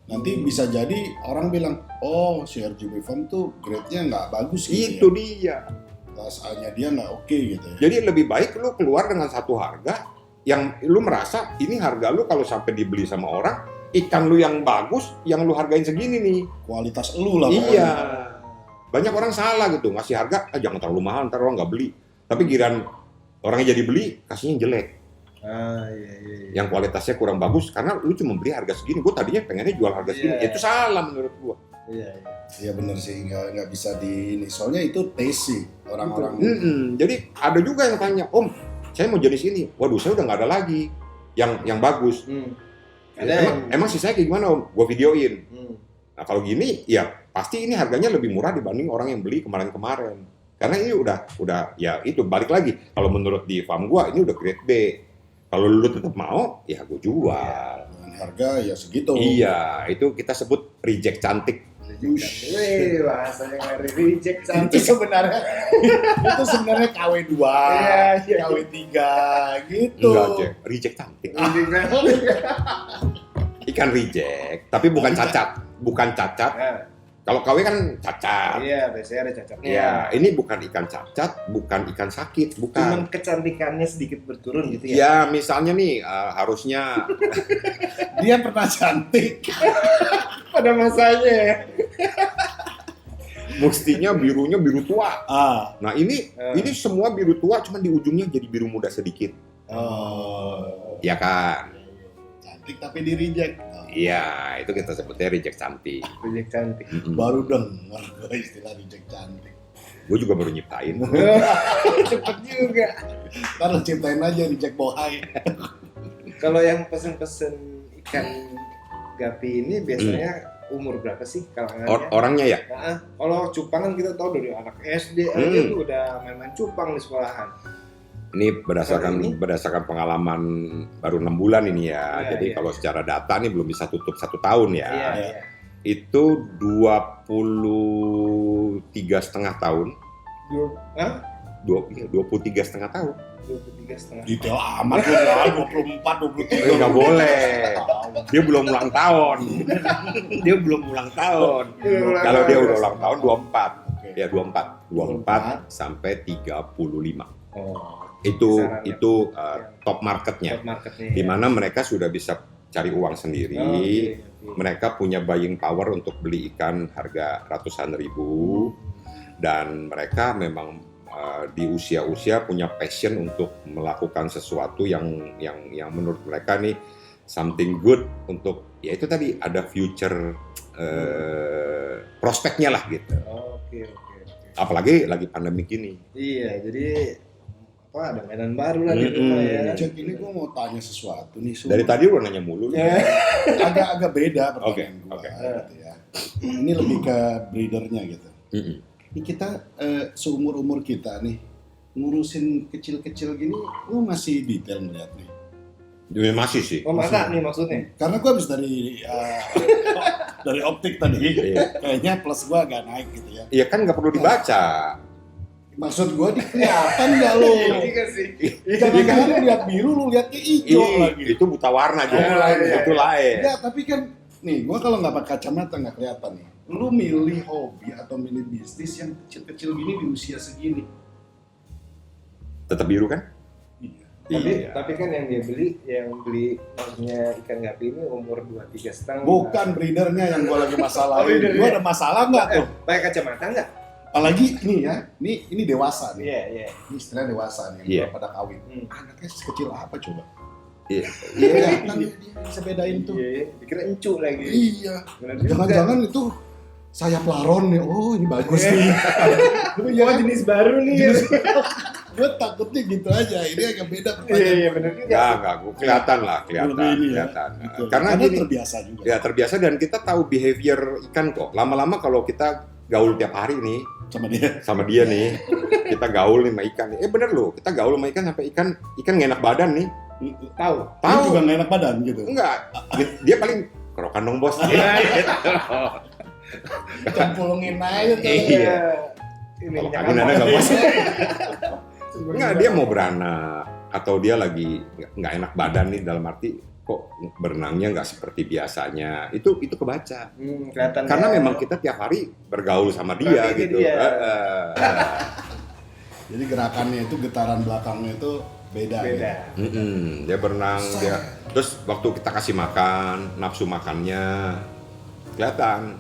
Nanti bisa jadi orang bilang, oh si RGB Farm tuh grade-nya nggak bagus gitu Itu ya. dia. Kelas A-nya dia nggak oke gitu ya. Jadi lebih baik lu keluar dengan satu harga yang lu merasa ini harga lu kalau sampai dibeli sama orang, ikan lu yang bagus, yang lu hargain segini nih. Kualitas lu lah. Iya. pokoknya. Banyak orang salah gitu, ngasih harga, jangan terlalu mahal, ntar orang nggak beli. Tapi giran orangnya jadi beli, kasihnya yang jelek. Iya. Yang kualitasnya kurang bagus, karena lu cuma beli harga segini. Gue tadinya pengennya jual harga segini. Iya. Itu salah menurut gue. Iya. Iya bener sih, nggak bisa di ini. Soalnya itu taste sih orang-orang. Jadi ada juga yang tanya, Om, saya mau jenis ini. Waduh, saya udah nggak ada lagi yang bagus. Emang sisanya kayak gimana Om? Gue videoin. Nah kalau gini, ya pasti ini harganya lebih murah dibanding orang yang beli kemarin-kemarin. Karena ini udah ya itu balik lagi. Kalau menurut di farm gua ini udah grade B. Kalau lu tetap mau, ya gue jual. Dengan harga ya segitu. Iya, itu kita sebut reject cantik. Wih, bahasanya ngeri reject Itu cantik. sebenarnya KW2, Iya. KW3 gitu. Enggak, Jack. Reject cantik. Ikan reject, tapi bukan cacat. Bukan cacat. Kalau KW kan cacat. Iya, biasanya ada cacatnya. Ya, ini bukan ikan cacat, bukan ikan sakit, Cuman bukan. kecantikannya sedikit berturun gitu ya. Ya, misalnya nih harusnya Dia pernah cantik. Pada masanya ya. mestinya birunya biru tua. Nah, ini semua biru tua, cuman di ujungnya jadi biru muda sedikit. Oh. Ya kan? Cantik tapi di reject. Iya, itu kita sebutnya reject cantik. Reject cantik. Baru denger gue istilah reject cantik. Gue juga baru nyiptain. Cepet juga. Ntar lo ciptain aja reject bohai. Kalau yang pesen-pesen ikan gapi ini biasanya umur berapa sih kalangannya? Orangnya ya? Nah, kalau cupang kan kita tahu dari anak SD aja tuh udah main-main cupang di sekolahan. Ini berdasarkan pengalaman baru 6 bulan ini ya. Iya, Jadi iya, kalau iya. secara data nih belum bisa tutup 1 tahun ya. Iya. Itu 23,5 tahun. 23,5 tahun. 23,5. Detail amat lu lah, 24, 23. Nggak boleh. Dia belum ulang tahun. Dia belum ulang tahun. Kalau dia udah ulang tahun 24. Oke. Ya 24 sampai 35. Oh. Itu Kisaran top marketnya. top marketnya. Di mana mereka sudah bisa cari uang sendiri. Oke. Mereka punya buying power untuk beli ikan harga ratusan ribu, dan mereka memang di usia-usia punya passion untuk melakukan sesuatu yang menurut mereka nih something good untuk, ya itu tadi ada future prospeknya lah gitu. Oke. Apalagi lagi pandemi gini. Iya, jadi ada mainan baru lah gitu Pak ya. Cek, ini gue mau tanya sesuatu nih. Dari tadi udah nanya mulu. Agak beda pertanyaan gue. Oke. Gitu ya. Ini lebih ke breedernya gitu. Ini kita seumur-umur kita nih ngurusin kecil-kecil gini, lu masih detail melihat nih? Ya, masih sih. Oh, masa nih maksudnya? Karena gue habis dari optik tadi, kayaknya plus gue agak naik gitu ya. Iya kan nggak perlu dibaca. Maksud gue kelihatan nggak lo? Iya sih. Jangan-jangan lu lihat biru, lu lihatnya hijau lagi. Itu buta warna juga. Itu lain. Ya, tapi kan nih, gue kalau nggak pakai kacamata nggak kelihatan nih. Lu milih hobi atau milih bisnis yang kecil-kecil gini di usia segini? Tetap biru kan? Iya. Tapi kan yang beli maksudnya ikan gapi ini umur 2-3,5. Bukan breedernya yang gue lagi masalah. Gue ada masalah nggak tuh? Pakai kacamata nggak? Apalagi nih ya, ini dewasa nih. Iya. Ini istilah dewasa nih, Iya. yang pada kawin. Anaknya sekecil apa coba? Iya. Kelihatan dia bisa bedain tuh. Iya, dikira encu lagi. Iya. Benar juga. Jangan-jangan itu sayap laron nih, oh ini bagus nih. Oh jenis baru nih. Gue takutnya gitu aja, ini agak beda Iya pertanyaan. benar juga. Enggak, kelihatan lah, Lebih ini ya. kelihatan. Betul. Karena gini, terbiasa juga. ya terbiasa dan kita tahu behavior ikan kok. Lama-lama kalau kita gaul tiap hari nih Sama dia. nih, kita gaul nih sama ikan nih. Bener loh, kita gaul sama ikan sampai ikan nggak enak badan nih. Tahu. Tahu juga nggak enak badan gitu. Enggak, dia paling kerokan dong bos. Campulungin aja tuh. Iya. Ini Kalau minyak kagak apa? ada nggak bos. Enggak, dia mau beranak atau dia lagi nggak enak badan nih dalam arti kok berenangnya nggak seperti biasanya. Itu kebaca. Kelihatan. Karena ya. memang kita tiap hari bergaul sama dia Berarti gitu. dia. Jadi gerakannya itu, getaran belakangnya itu beda. Beda. Dia berenang, dia terus waktu kita kasih makan, nafsu makannya kelihatan.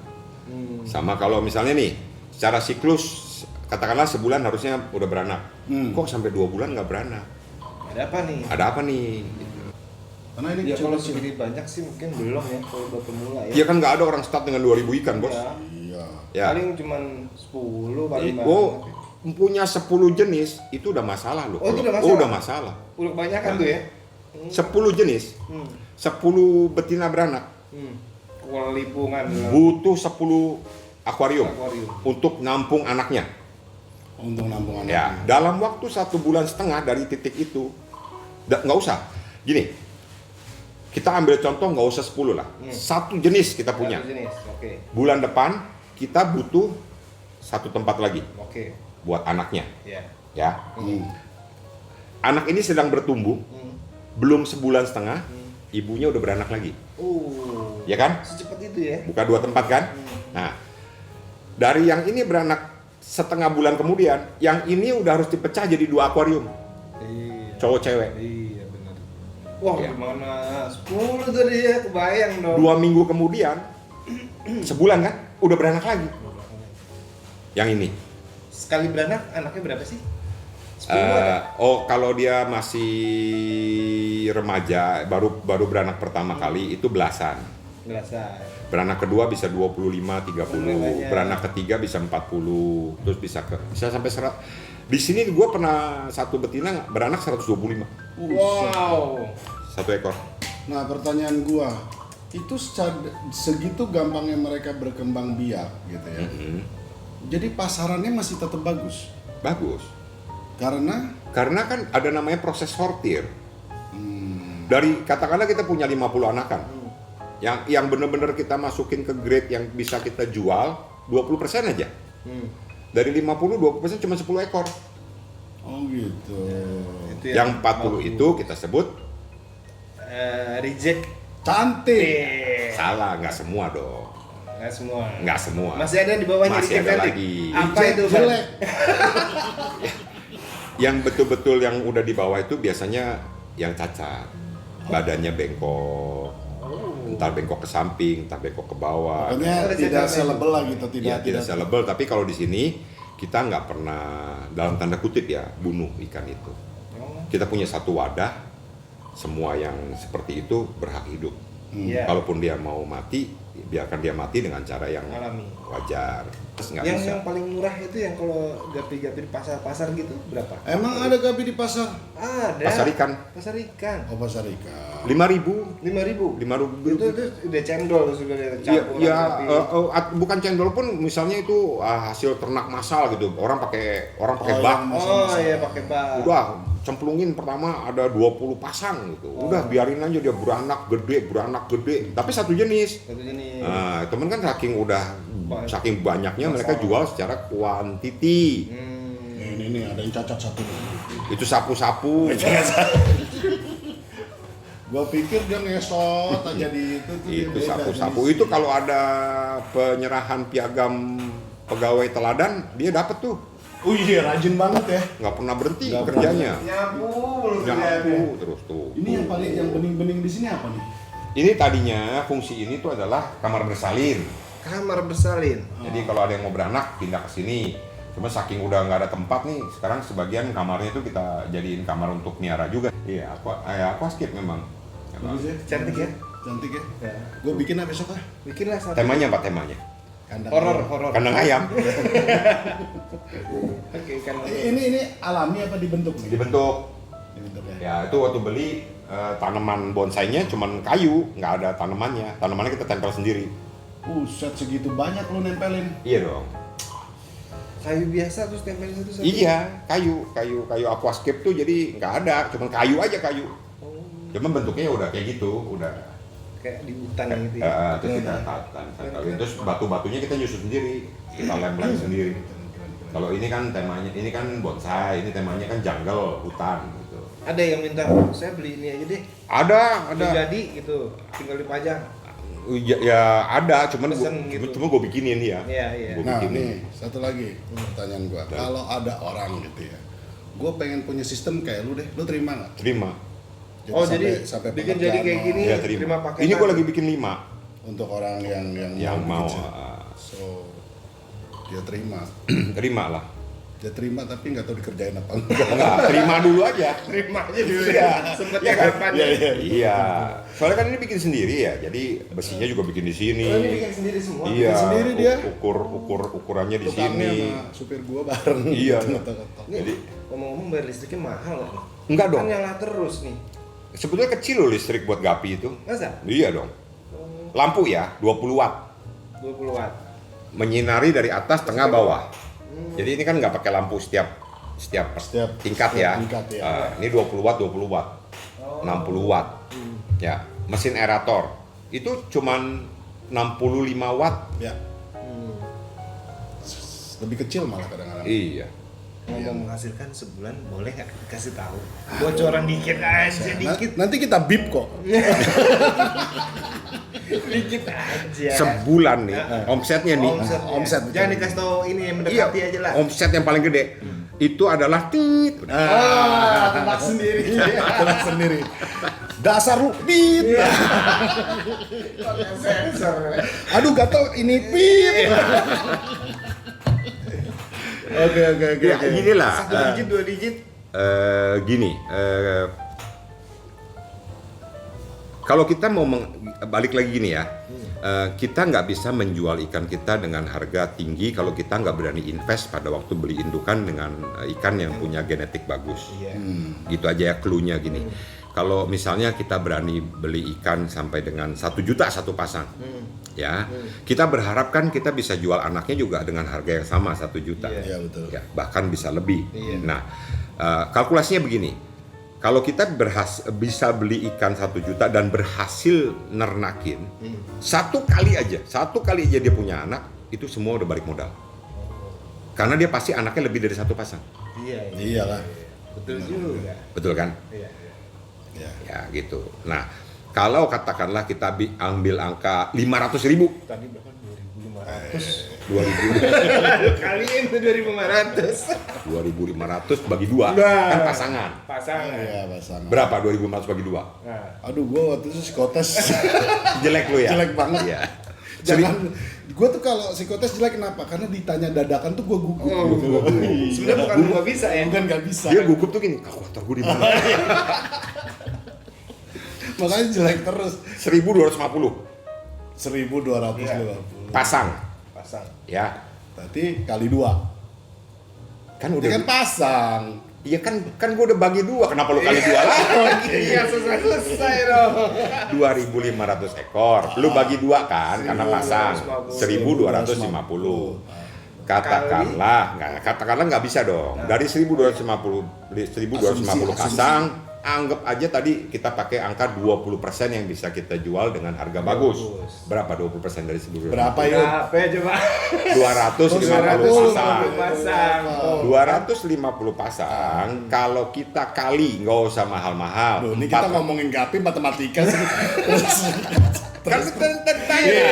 Sama kalau misalnya nih, secara siklus katakanlah sebulan harusnya udah beranak. Kok sampai 2 bulan nggak beranak? Ada apa nih? Ada apa nih? Gitu. Karena ini Ya kalau cukup- segini banyak sih mungkin belum ya kalau baru pemula ya. Ya kan nggak ada orang start dengan 2000 ikan bos. Ya. Iya. Ya. Paling cuman 10 paling Oh, banyak. punya 10 jenis itu udah masalah loh. Oh, itu udah Oh, masalah? udah masalah. Udah kebanyakan tuh ya. 10 jenis, 10 betina beranak Kelimpungan butuh 10 akuarium akuarium. untuk nampung anaknya. Untuk nampung anak. Ya, dalam waktu 1,5 bulan dari titik itu, nggak usah. Gini, kita ambil contoh nggak usah 10 lah. Satu jenis kita punya. Satu jenis. Oke. Bulan depan kita butuh satu tempat lagi Oke. buat anaknya. Ya. Ya, anak ini sedang bertumbuh, belum 1,5 bulan, ibunya udah beranak lagi. Ya kan? Secepat itu ya. Buka 2 tempat kan? Nah, dari yang ini beranak 1,5 bulan kemudian, yang ini udah harus dipecah jadi 2 akuarium, Iya. cowok cewek. Iya benar. Wah, Ya. gimana? 10 tadi ya, kebayang dong. 2 minggu kemudian, sebulan kan, udah beranak lagi. Yang ini. Sekali beranak anaknya berapa sih? 10 ada. Kalau dia masih remaja, baru beranak pertama kali itu belasan. Belasan. Beranak kedua bisa 25, 30, Banyak. beranak ketiga bisa 40, terus bisa sampai 100. Di sini gue pernah satu betina beranak 125, Wow. 1 ekor. Nah, pertanyaan gua, itu segitu gampangnya mereka berkembang biak gitu ya. Jadi pasarannya masih tetap bagus. Bagus. Karena Kan ada namanya proses sortir. Dari katakanlah kita punya 50 anakan. Yang benar-benar kita masukin ke grade yang bisa kita jual 20% aja. Dari 50, 20% cuma 10 ekor. oh gitu. Itu Yang 40 itu kita sebut reject. Cantik. salah, nggak semua dong. Nggak semua. Nggak semua. Masih ada di bawahnya Masih reject ada cantik. lagi. Apa Reject itu? Bang? jelek. Yang betul-betul yang udah di bawah itu biasanya yang cacat. Badannya bengkok. Entar bengkok ke samping, entar bengkok ke bawah. Pokoknya Ada tidak catatannya. sellable lah gitu, Tidak sellable, tapi kalau di sini kita nggak pernah dalam tanda kutip ya bunuh ikan itu. Kita punya satu wadah, semua yang seperti itu berhak hidup. Iya. Kalaupun dia mau mati, biarkan dia mati dengan cara yang Alami. wajar. Terus nggak Yang bisa. yang paling murah itu yang kalau gapi-gapi di pasar-pasar gitu berapa? Emang ada gapi di pasar? Ada. Pasar ikan Pasar ikan. Oh, pasar ikan. 5.000, 5.000. 5.000. Itu udah cendol sudah ada Ya, campuran gapi. bukan cendol pun misalnya itu hasil ternak massal gitu. Orang pakai Oh, bak. yang Oh iya pakai bak. Udah cemplungin pertama ada 20 pasang gitu. Udah biarin aja dia beranak gede. Tapi satu jenis. Satu jenis. Nah, temen kan saking banyaknya mereka jual secara kuantiti. Ini ada yang cacat satu. Itu sapu-sapu. Gua pikir dia ngesot aja di itu tuh. dia Itu beda sapu-sapu. jenis. Itu kalau ada penyerahan piagam pegawai teladan, dia dapat tuh. Oh iya, rajin banget ya. Nggak pernah berhenti Nggak kerjanya. Nyapu Nyapu terus tuh. Ini yang paling yang bening-bening di sini apa nih? Ini tadinya fungsi ini tuh adalah kamar bersalin. Kamar bersalin. Jadi kalau ada yang mau beranak pindah ke sini. Cuma saking udah nggak ada tempat nih, sekarang sebagian kamarnya itu kita jadiin kamar untuk niara juga. Iya, aquascape memang. Bagus ya? Cantik ya? Cantik ya? Ya. Gue bikin apa besok ah? Bikinlah satu. Temanya apa temanya? Horor. Kandang ayam. Oke, kan. Ini alami apa dibentuk nih? Dibentuk. Dibentuk ya. Ya itu waktu beli tanaman bonsainya cuman kayu, nggak ada tanamannya. Tanamannya kita tempel sendiri. Set segitu banyak lu nempelin. Iya dong. Kayu biasa terus tempelin satu-satu. Iya, kayu aquascape tuh jadi nggak ada, cuman kayu aja kayu. Oh, Cuman bentuknya udah kayak gitu, udah. kayak di hutan gitu ya. Terus kita tempelin, terus batu-batunya kita nyusun sendiri, kita lem-lem sendiri. Kalau ini kan temanya, ini kan bonsai, ini temanya kan jungle, hutan gitu. Ada yang minta saya beli ini aja deh. Ada. Jadi gitu, tinggal dipajang. Ya ada, cuman Pesen gitu. gue bikinin ya. Iya. Gua Nah bikinin. nih satu lagi pertanyaan gua. Kalau ada orang gitu ya, gua pengen punya sistem kayak lu deh, lu terima nggak? Terima. Jadi bikin jadi kayak gini. Ya terima terima. paketan. Ini gue lagi bikin 5 untuk orang yang yang mau. bikin so dia terima. Terima lah. Dia terima tapi nggak tahu dikerjain apa Enggak, terima dulu aja. Terima aja dulu Iya. Sempetnya Iya kan? kapan? Iya. Soalnya kan ini bikin sendiri ya, jadi besinya juga bikin di sini. Oh, ini bikin sendiri semua. Iya. Bikin sendiri dia. Ukurannya di Tukangnya sini. sama supir gua bareng. Iya. gitu, Ini Jadi ngomong-ngomong bayar listriknya mahal loh. enggak dong. Kan nyala terus nih. Sebetulnya kecil loh listrik buat Gapi itu. Masa? Iya dong. Lampu ya, 20 watt. 20 watt. Menyinari dari atas, tengah, bawah. Jadi ini kan nggak pakai lampu setiap tingkat ya. tingkat ya. Ini 20 watt, 20 watt. 60 watt. Ya, mesin aerator. Itu cuman 65 watt. Ya. Lebih kecil malah kadang-kadang. Iya. Ngomong menghasilkan sebulan boleh nggak dikasih tahu? Bocoran dikit aja, dikit. Nanti kita bip kok. Dikit aja. Sebulan nih, omsetnya nih. Omset. Jangan dikasih tahu ini yang mendekati aja lah. Omset yang paling gede itu adalah tit. Tebak sendiri. Tebak sendiri. Dasar lu bip. Sensor. Aduh gatel ini bip. Oke. Ya, gini lah. 1 digit, 2 digit. Gini, kalau kita mau balik lagi gini ya, kita nggak bisa menjual ikan kita dengan harga tinggi kalau kita nggak berani invest pada waktu beli indukan dengan ikan yang punya genetik bagus. Iya. Gitu aja ya clue-nya gini. Kalau misalnya kita berani beli ikan sampai dengan 1 juta satu pasang, ya, kita berharap kan kita bisa jual anaknya juga dengan harga yang sama 1 juta, Iya betul. ya, bahkan bisa lebih. Iya. Nah, kalkulasinya begini, kalau kita bisa beli ikan 1 juta dan berhasil nernakin, satu kali aja dia punya anak, itu semua udah balik modal. Karena dia pasti anaknya lebih dari 1 pasang. Iya. Iyalah. Betul juga. Betul kan? Iya. Ya gitu. Nah, kalau katakanlah kita ambil angka 500.000. Tadi berapa? 2.500. 2.000. Kaliin tuh 2.500. 2.500 bagi 2 kan pasangan. Pasangan. Iya pasangan. Berapa 2.500 bagi 2? Nah. Aduh gua waktu itu psikotes Jelek lu ya? jelek banget. Iya. Jangan. Gua tuh kalau psikotes jelek kenapa? Karena ditanya dadakan tuh gua gugup. Sebenarnya bukan gua bisa ya. Bukan nggak bisa. Dia gugup tuh gini, kalkulator gue di mana? Makanya jelek terus. 1.250 1.250. pasang, Pasang. ya. Berarti kali 2. Kan Ini udah. kan pasang. Iya kan gue udah bagi 2. Kenapa lu kali 2 lah? Iya, selesai dong. 2.500 ekor. Lu bagi 2 kan karena pasang. 1.250. Katakanlah nggak bisa dong. Dari 1.250 pasang, anggap aja tadi kita pakai angka 20% yang bisa kita jual dengan harga bagus. Berapa 20% dari 1.250? Berapa yuk? Berapa ya coba? 250 pasang. Pasang. 250 pasang, kalau kita kali nggak usah mahal-mahal. Loh, ini kita ngomongin Gapi matematika sih. Kan tanya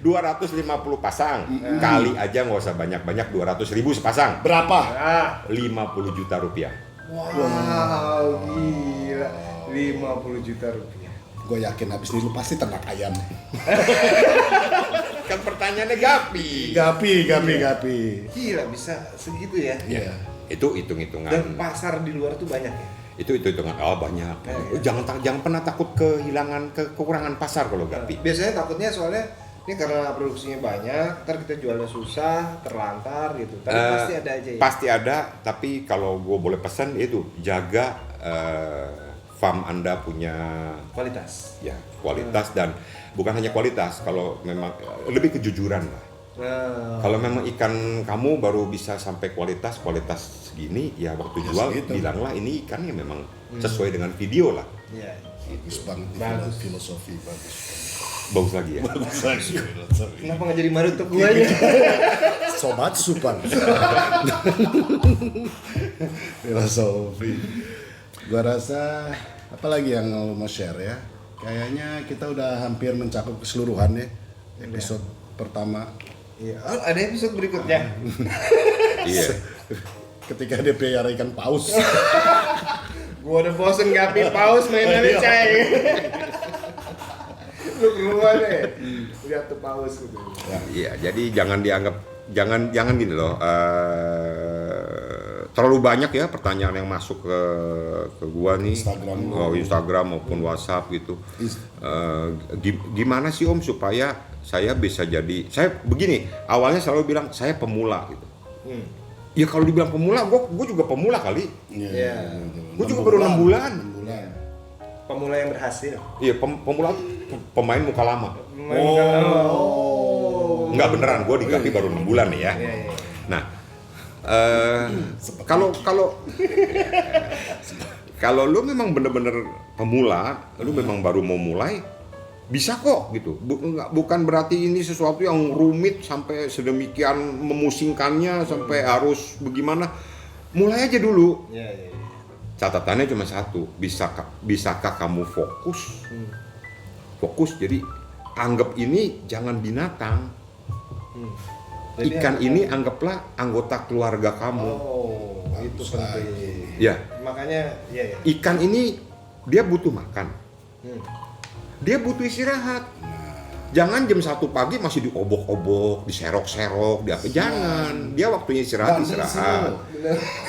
250 pasang, kali aja nggak usah banyak-banyak 200.000 sepasang. Berapa? Nah. 50 juta rupiah. Wow, gila. 50 juta rupiah. Gue yakin habis ini lu pasti ternak ayam. Kan pertanyaannya Gapi. Gapi. Gila bisa segitu ya. Ya, itu hitung-hitungan. Dan pasar di luar tuh banyak ya. Itu hitung-hitungan. Oh banyak. Jangan pernah takut kekurangan pasar kalau Gapi. Biasanya takutnya soalnya Ini karena produksinya banyak, ntar kita jualnya susah, terlantar gitu. Tapi pasti ada aja ya. Pasti ada, tapi kalau gue boleh pesan itu jaga farm Anda punya Kualitas. ya kualitas dan bukan hanya kualitas, kalau memang lebih kejujuran lah. Kalau memang ikan kamu baru bisa sampai kualitas segini, ya waktu Ya, jual segitu. bilanglah ini ikannya memang sesuai dengan video lah. Iya. Bagus banget nih Bagus. filosofi bagus. Bagus lagi ya. Bagus lagi filosofi. Kenapa nggak jadi Maruto gue aja? Sobat Supan. Filosofi. Gua rasa apa lagi yang lo mau share ya? Kayaknya kita udah hampir mencakup keseluruhan ya episode pertama. Iya. Oh, ada episode berikutnya. Iya. Ketika dia pelihara ikan paus. Gua udah bosen ngapain paus mainannya cai. Lu keluar deh. Lihat tuh paus gitu. Iya, jadi jangan jangan gini loh. Terlalu banyak ya pertanyaan yang masuk ke gua nih, Instagram maupun WhatsApp gitu. Gimana sih Om supaya saya bisa saya begini, awalnya selalu bilang saya pemula gitu. Ya kalau dibilang pemula, gua juga pemula kali. Iya. Gua juga baru 6 bulan. Pemula yang berhasil. Iya, pemula pemain muka lama. Oh. Enggak beneran, gua diganti baru 6 bulan nih ya. Iya, iya. Nah, kalau lu memang bener-bener pemula, lu memang baru mau mulai, bisa kok gitu. Bukan berarti ini sesuatu yang rumit sampai sedemikian memusingkannya sampai harus bagaimana. Mulai aja dulu. Iya, iya. Catatannya cuma satu, bisakah kamu fokus? Fokus, jadi anggap ini jangan binatang. Jadi Ikan ini anggaplah anggota keluarga kamu. Oh, itu penting. Ya, Makanya, iya ya. ikan ini dia butuh makan. Dia butuh istirahat. Jangan jam 1 pagi masih diobok-obok, diserok-serok, Jangan. Dia waktunya istirahat.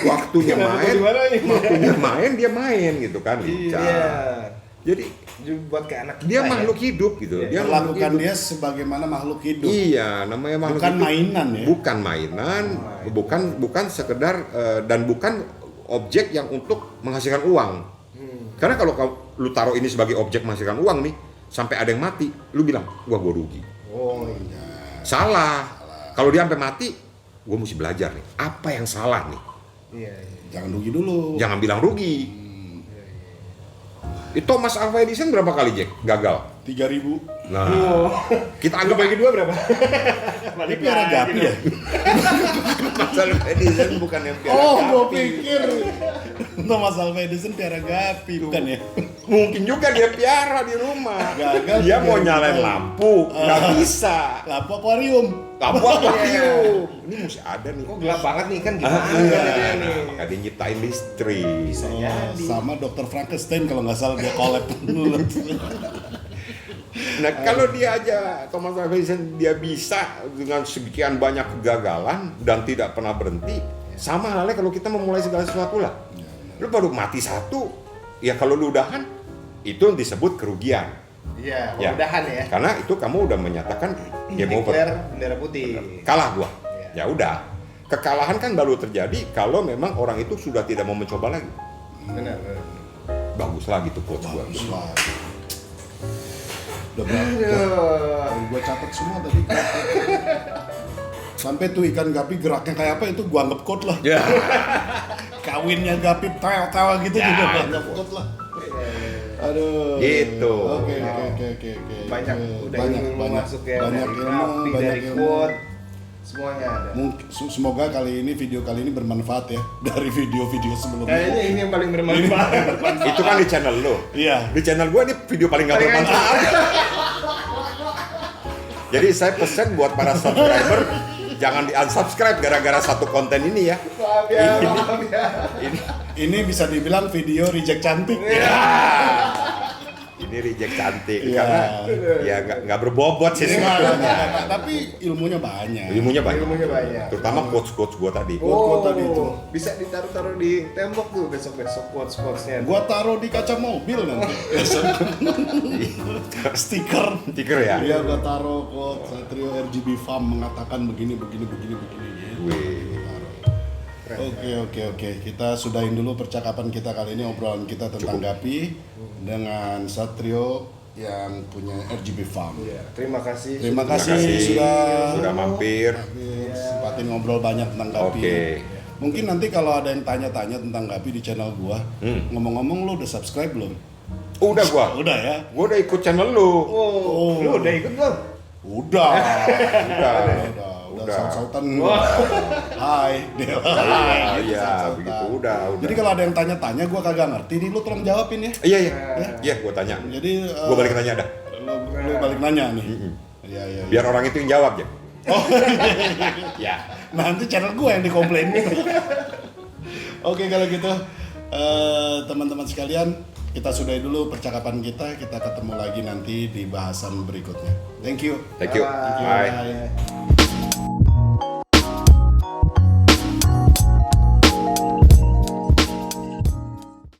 Waktunya main, dia main gitu kan. Iya. Jadi Buat kayak anak kita. dia ya. makhluk hidup gitu. Iya. Dia makhluk Perlakukan hidup. dia sebagaimana makhluk hidup. Iya, namanya makhluk Bukan hidup. mainan ya. Bukan mainan, bukan sekedar dan bukan objek yang untuk menghasilkan uang. Karena kalau lu taruh ini sebagai objek menghasilkan uang nih, sampai ada yang mati, lu bilang, gua rugi. Oh iya. Salah. Kalau dia sampai mati, gua mesti belajar nih. Apa yang salah nih? Iya, iya. Jangan rugi dulu. Jangan bilang rugi. Itu Thomas Alva Edison berapa kali Jack gagal? 3.000. Nah, kita anggap Bagi dua berapa? Ini piara gapi ya? Thomas Alva Edison bukan yang piara Oh, gapi. gua pikir Thomas Alva Edison piara gapi, bukan ya? Mungkin juga dia piara di rumah. Gagal Dia mau 3.000 nyalain kali. lampu, nggak bisa. Lampu akuarium. Lampu akuarium. Ini mesti ada nih. Kok gelap banget nih kan gimana Iya. dia nih? Maka dia nyiptain listrik. Bisa jadi. Sama Dr. Frankenstein kalau nggak salah dia collab. Nah, kalau dia aja Thomas Alva Edison dia bisa dengan sekian banyak kegagalan dan tidak pernah berhenti, sama halnya kalau kita memulai segala sesuatu lah. Lu baru mati satu, ya kalau lu udahan itu yang disebut kerugian. Iya, Ya. mudahan ya. Karena itu kamu udah menyatakan game over. Declare bendera putih. Kalah gua. Iya. Ya udah. Kekalahan kan baru terjadi kalau memang orang itu sudah tidak mau mencoba lagi. Benar, benar. Bagus lagi tuh quotes gua. Bagus lah. Udah berapa? Aduh. Gua catat semua tadi. Sampai tuh ikan gapi geraknya kayak apa itu gua anggap quote lah. Ya. Kawinnya gapi tawa gitu Ya, juga gua itu anggap quote lah. Aduh. Gitu. Oke. Banyak udah banyak ilmu banyak masuk ya banyak dari ilmu, Gapi, banyak dari ilmu. quote. Semuanya ada. Semoga video kali ini bermanfaat ya dari video-video sebelumnya. Kayaknya ini yang paling bermanfaat. Itu kan di channel lo. Iya. Di channel gua ini video paling nggak bermanfaat. Jadi saya pesan buat para subscriber jangan di-unsubscribe gara-gara satu konten ini ya. Maaf ya, maaf ya. Ini Ini bisa dibilang video reject cantik. Iya. ini Ini reject cantik Iya. karena ya nggak berbobot sih sebenarnya. Tapi ilmunya banyak. Ilmunya banyak. Ilmunya banyak. Terutama quotes gua tadi. Quote tadi itu. Bisa ditaruh-taruh di tembok tuh besok-besok quotes-quotesnya. Gua taruh di kaca mobil nanti. Stiker. Stiker ya. Iya, gua taruh quote Satrio RGB Farm mengatakan begini. Wih. Oke. Kita sudahin dulu percakapan kita kali ini, obrolan kita tentang Gapi dengan Satrio yang punya RGB Farm. Iya, terima kasih. Terima Terima kasih kasih sudah mampir. sempatin ngobrol banyak tentang Gapi. Oke. Mungkin nanti kalau ada yang tanya-tanya tentang Gapi di channel gua, ngomong-ngomong lu udah subscribe belum? Udah gua. Udah ya? Gua udah ikut channel lu. Oh, lu udah ikut belum? Udah. Udah. Udah saut-sautan. Hai, Dewa. Iya, begitu udah. Jadi kalau ada yang tanya-tanya gua kagak ngerti, nih lu tolong jawabin ya. Iya, gua tanya. Jadi Gua balik nanya dah. lu balik nanya nih. Iya. Biar orang itu yang jawab ya. Oh, Ya. nanti channel gue yang dikomplain. Oke, kalau gitu teman-teman sekalian, kita sudahi dulu percakapan kita. Kita ketemu lagi nanti di bahasan berikutnya. Thank you. Thank you. Bye. Bye. Bye.